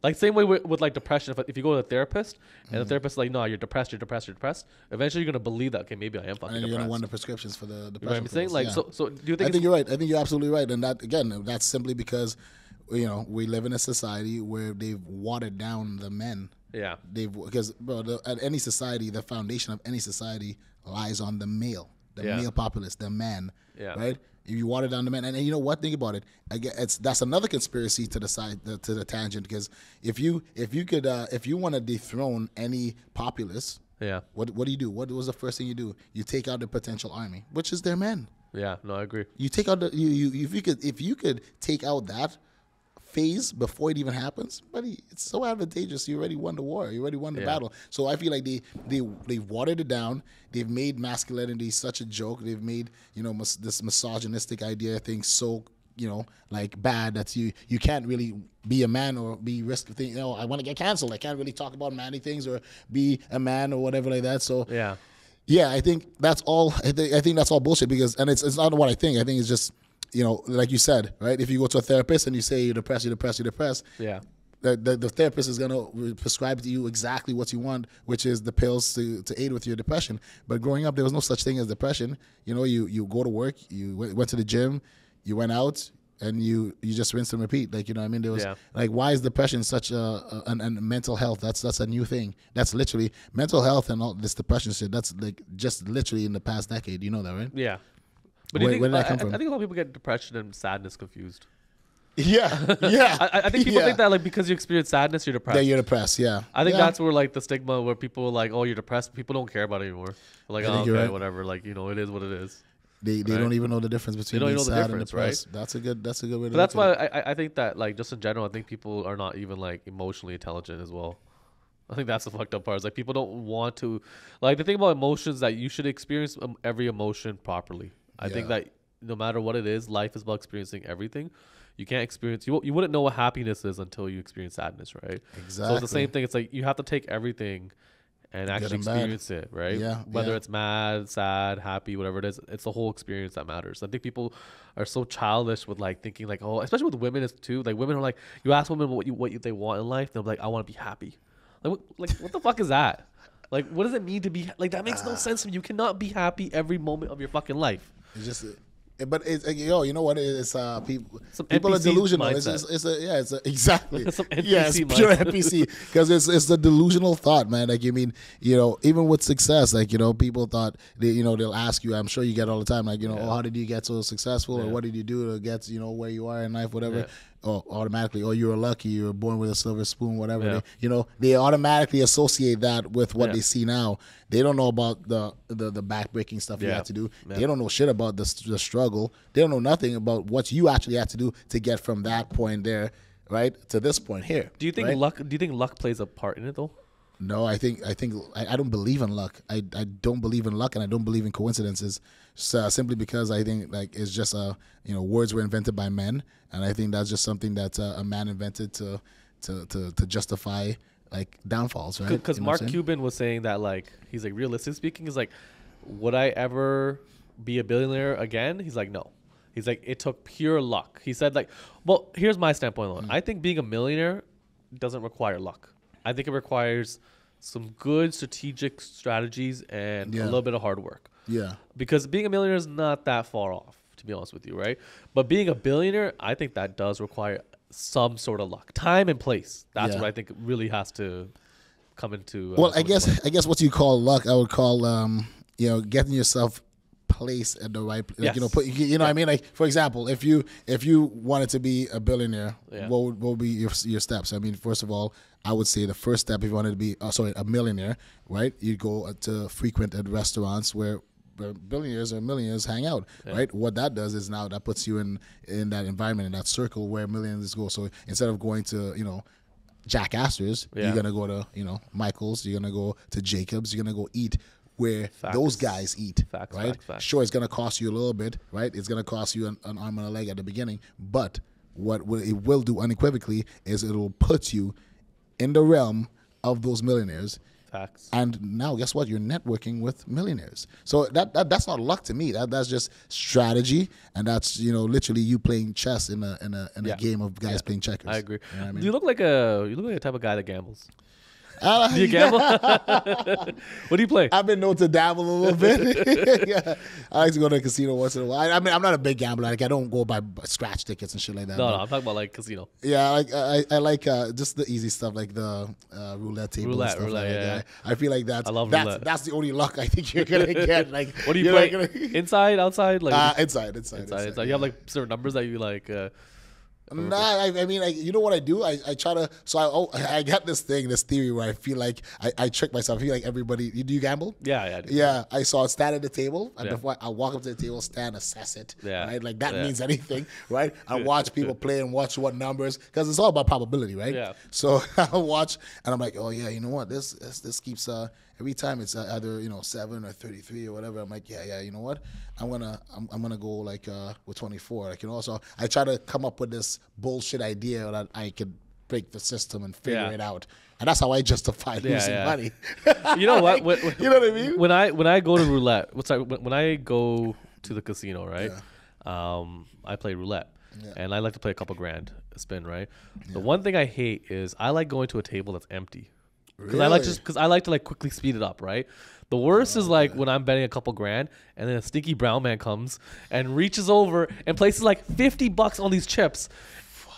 Like same way with like depression. If you go to a therapist and the therapist is like, no, you're depressed, eventually you're gonna believe that. Okay, maybe I am fucking depressed. And you're gonna want the prescriptions for the depression. You know what I'm saying? Like, yeah. So do you think? I think you're right. I think you're absolutely right. And that again, that's simply because, we live in a society where they've watered down the men. Yeah. Because at any society, the foundation of any society lies on the male, male populace, the man. Yeah. Right. If you water down the man, and you know what? Think about it. That's another conspiracy to the side, to the tangent. Because if you want to dethrone any populace, yeah, what do you do? What was the first thing you do? You take out the potential army, which is their men. Yeah, no, I agree. You take out if you could take out that phase before it even happens, buddy, it's so advantageous. You already won the war. You already won the battle. So I feel like they've watered it down. They've made masculinity such a joke. They've made this misogynistic idea thing so like bad that you can't really be a man or be risk of things. I want to get canceled. I can't really talk about manly things or be a man or whatever like that. So yeah, I think that's all. I think that's all bullshit because it's not what I think. I think it's just. Like you said, right? If you go to a therapist and you say you're depressed, yeah, the therapist is gonna prescribe to you exactly what you want, which is the pills to aid with your depression. But growing up, there was no such thing as depression. You go to work, you went to the gym, you went out, and you just rinse and repeat. Like what I mean? There was like, why is depression such a mental health? That's a new thing. That's literally mental health and all this depression shit. That's like just literally in the past decade. You know that, right? Yeah. But where did that come from? I think a lot of people get depression and sadness confused. Yeah, yeah. I think people think that like because you experience sadness, you're depressed. Yeah, you're depressed. Yeah. I think that's where like the stigma where people are like, oh, you're depressed. People don't care about it anymore. They're like, oh, okay, right. Whatever. Like it is what it is. They don't even know the difference between being sad and depressed. Right? That's a good way to. But that's why I think that like just in general, I think people are not even like emotionally intelligent as well. I think that's the fucked up part. Is like people don't want to like the thing about emotions that you should experience every emotion properly. I think that no matter what it is, life is about experiencing everything. You can't experience you wouldn't know what happiness is until you experience sadness, right? Exactly. So it's the same thing. It's like you have to take everything and actually experience it, right? Yeah. Whether it's mad, sad, happy, whatever it is, it's the whole experience that matters. I think people are so childish with like thinking like, oh, especially with women too. Like women are like, you ask women what they want in life, they're like, I want to be happy. Like what the fuck is that? Like what does it mean to be like? That makes no sense to me. You cannot be happy every moment of your fucking life. It's just. But it's you know what? It's people are delusional. It's exactly. Some NPC it's pure NPC because it's the delusional thought, man. Like even with success, like people thought they'll ask you. I'm sure you get all the time, like oh, how did you get so successful, or what did you do to get where you are in life, whatever. Oh, automatically, you were lucky, you were born with a silver spoon, whatever. They automatically associate that with what they see now. They don't know about the backbreaking stuff you had to do. They don't know shit about the struggle. They don't know nothing about what you actually had to do to get from that point there, right, to this point here. Do you think luck? Do you think luck plays a part in it though? No, I don't believe in luck. I don't believe in luck, and I don't believe in coincidences. Simply because I think like it's just words were invented by men, and I think that's just something that a man invented to justify like downfalls, right? Because Mark Cuban was saying that like he's like realistically speaking, he's like, would I ever be a billionaire again? He's like, no. He's like, it took pure luck. He said like, well, here's my standpoint on it. I think being a millionaire doesn't require luck. I think it requires some good strategic strategies and a little bit of hard work. Yeah. Because being a millionaire is not that far off, to be honest with you, right? But being a billionaire, I think that does require some sort of luck, time and place. That's what I think really has to come into. Well, I guess what you call luck, I would call getting yourself placed at the right place. Like, what I mean? Like, for example, if you wanted to be a billionaire, what would be your steps? I mean, first of all, I would say the first step, if you wanted to be a millionaire, right? You'd go to frequented restaurants where billionaires or millionaires hang out, right? What that does is now that puts you in that environment, in that circle where millionaires go. So instead of going to Jack Astor's, you're gonna go to Michael's, you're gonna go to Jacob's, you're gonna go eat where those guys eat, right? Sure, it's gonna cost you a little bit, right? It's gonna cost you an arm and a leg at the beginning, but what it will do unequivocally is it'll put you in the realm of those millionaires. Facts. And now, guess what? You're networking with millionaires. So that's not luck to me. That's just strategy, and that's literally you playing chess in a game of guys playing checkers. I agree. You know what I mean? You look like a type of guy that gambles. Do you gamble? What do you play? I've been known to dabble a little bit. Yeah. I like to go to a casino once in a while. I mean, I'm not a big gambler. Like, I don't go buy scratch tickets and shit like that. No, I'm talking about like casino. Yeah, I like just the easy stuff, like the roulette table and stuff. Yeah. I feel like that's the only luck I think you're gonna get. Like, what do you play? Inside, outside, like inside. You have like certain numbers that you like. Nah, I mean, you know what I do? I try to. So I got this theory where I feel like I trick myself. I feel like everybody. Do you gamble? Yeah, I do. Yeah, I saw it stand at the table, and before I walk up to the table, stand, assess it. Yeah, right. Like that means anything, right? I watch people play and watch what numbers, because it's all about probability, right? Yeah. So I watch, and I'm like, oh yeah, you know what? This keeps every time it's either 7 or 33 or whatever. I'm like, yeah, you know what? I'm gonna go like with 24. Like so I try to come up with this bullshit idea that I could break the system and figure it out, and that's how I justify losing money. You know what? You know what I mean? When I go to roulette, when I go to the casino, right? Yeah. I play roulette, and I like to play a couple grand a spin, right? Yeah. The one thing I hate is I like going to a table that's empty. Because I like to like quickly speed it up, right? The worst is like when I'm betting a couple grand and then a stinky brown man comes and reaches over and places like $50 on these chips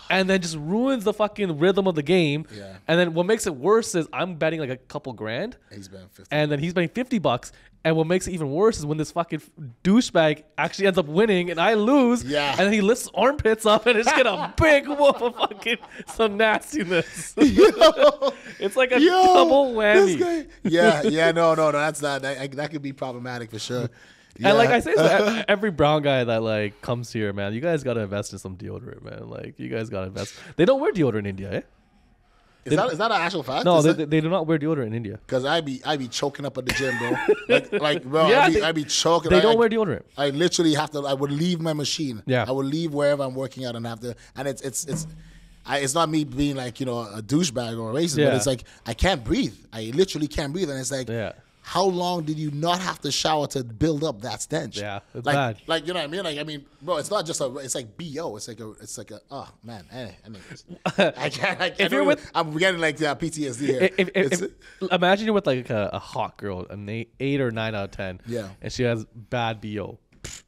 and then just ruins the fucking rhythm of the game. Yeah. And then what makes it worse is I'm betting like a couple grand. He's betting 50. And then he's betting $50. And what makes it even worse is when this fucking douchebag actually ends up winning and I lose. Yeah. And then he lifts his armpits up and it's get a big whoop of fucking some nastiness. It's like a double whammy. No, that's not. That could be problematic for sure. Yeah. And like I say, every brown guy that like comes here, man, you guys gotta invest in some deodorant, man. Like you guys gotta invest. They don't wear deodorant in India, eh? Is that an actual fact? No, they do not wear deodorant in India. Because I be choking up at the gym, bro. Bro, I be choking. They don't wear deodorant. I literally have to. I would leave my machine. Yeah. I would leave wherever I'm working out and have to. And it's not me being like a douchebag or a racist, but it's like I can't breathe. I literally can't breathe, and it's like. Yeah. How long did you not have to shower to build up that stench? Yeah, it's like, bad. Like, you know what I mean? Like, I mean, bro, it's not just it's like BO. It's like a, oh man, I can't. I'm getting like PTSD here. Imagine you're with like a hot girl, an 8 or 9 out of 10. Yeah. And she has bad BO.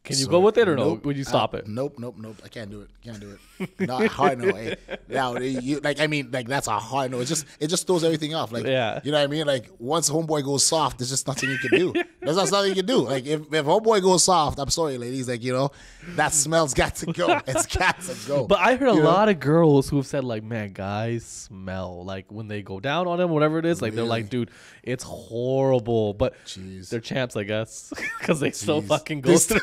Can you go with it or no? Would you stop it? Nope. I can't do it. Not hard no. Hey, now that's a hard no. It just throws everything off. Like, you know what I mean? Like once homeboy goes soft, there's just nothing you can do. There's just nothing you can do. Like if homeboy goes soft, I'm sorry, ladies. Like that smell's got to go. It's got to go. But I heard a lot of girls who've said like, man, guys smell like when they go down on them, whatever it is. Like they're like, dude, it's horrible. But they're champs, I guess, because they still fucking go through.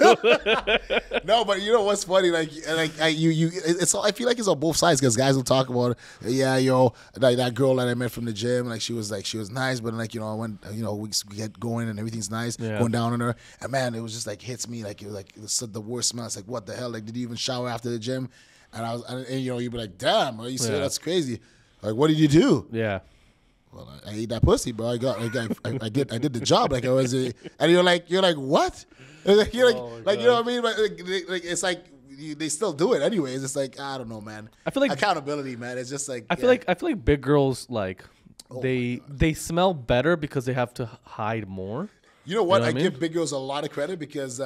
No, but you know what's funny? It's I feel like it's on both sides because guys will talk about, that girl that I met from the gym, like she was nice, but like I went, we get going and everything's nice, going down on her, and man, it was just like hits me like it was the worst smell. It's like what the hell? Like did you even shower after the gym? And you'd be like, damn, bro, you say that's crazy. Like what did you do? Yeah. Well, I ate that pussy, bro. I did the job. Like I was, and you're like what? Like, you know what I mean? Like it's like they still do it anyways. It's like I don't know, man. I feel like accountability, man. It's just like I feel like big girls like they smell better because they have to hide more. You know what? I give big girls a lot of credit because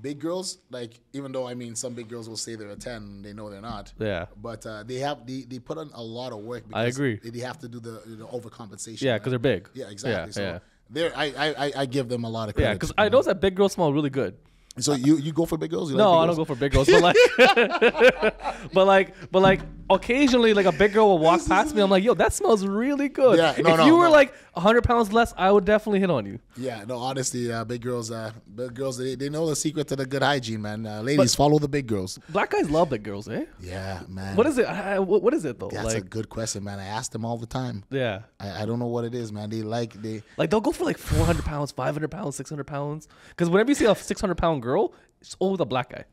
big girls, like, even though, I mean, some big girls will say they're a 10, they know they're not. Yeah. But they put in a lot of work. Because I agree. They have to do the overcompensation. Yeah, because they're big. Yeah, exactly. Yeah, so I give them a lot of credit. Yeah, because I noticed that big girls smell really good. So you go for big girls? No, I don't go for big girls. But like, but like, occasionally, like a big girl will walk past me. I'm like, yo, that smells really good. Yeah, if you were like 100 pounds less, I would definitely hit on you. Yeah, no, honestly, big girls, they know the secret to the good hygiene, man. Ladies, follow the big girls. Black guys love big girls, eh? Yeah, man. What is it? What is it though? That's a good question, man. I ask them all the time. Yeah. I don't know what it is, man. They'll go for like 400 pounds, 500 pounds, 600 pounds. Because whenever you see a 600-pound girl, it's always a black guy.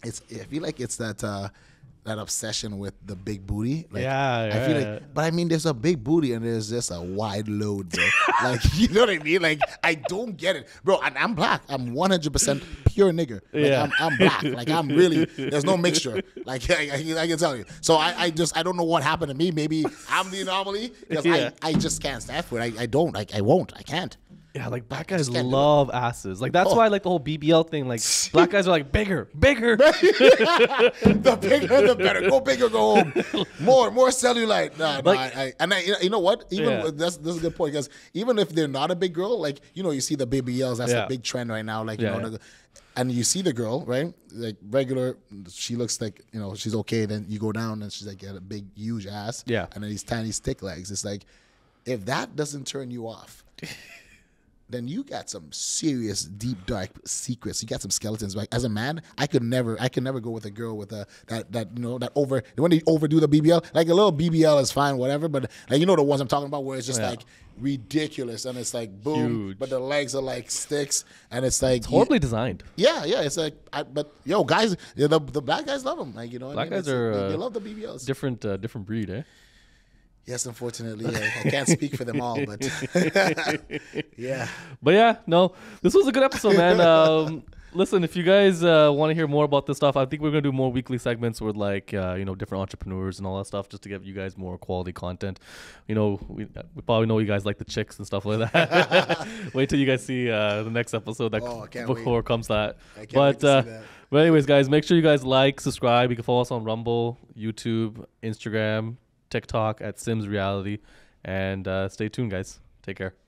I feel like it's that obsession with the big booty. Like, yeah. I feel like, but I mean, there's a big booty and there's just a wide load, bro. Like, you know what I mean? Like, I don't get it, bro. And I'm black. I'm 100% pure nigger. Like, yeah. I'm black. Like, I'm really. There's no mixture. Like, I can tell you. So I don't know what happened to me. Maybe I'm the anomaly because I just can't stand for it. I don't. Like, I won't. I can't. Yeah, like black guys love asses. Like that's why like the whole BBL thing. Like black guys are like bigger. The bigger, the better. Go bigger, go home. More cellulite. You know what? Even that's a good point because even if they're not a big girl, like you see the BBLs. That's a big trend right now. Like and you see the girl right, like regular. She looks like she's okay. Then you go down and she's like got a big huge ass. Yeah. And then these tiny stick legs. It's like if that doesn't turn you off. Then you got some serious deep dark secrets. You got some skeletons. Like as a man, I could never go with a girl with that over when they overdo the BBL. Like a little BBL is fine, whatever. But like the ones I'm talking about where it's just like ridiculous and it's like boom, huge. But the legs are like sticks and it's like horribly designed. Yeah, it's like guys, the black guys love them. Like black guys are they love the BBLs. Different breed, eh? Yes, unfortunately, I can't speak for them all, but yeah. But yeah, no, this was a good episode, man. Listen, if you guys want to hear more about this stuff, I think we're gonna do more weekly segments with like different entrepreneurs and all that stuff, just to give you guys more quality content. We probably know you guys like the chicks and stuff like that. Wait till you guys see the next episode before comes that. I can't wait to see that. But anyways, guys, make sure you guys like, subscribe. You can follow us on Rumble, YouTube, Instagram, TikTok at Sims Reality, and stay tuned, guys. Take care.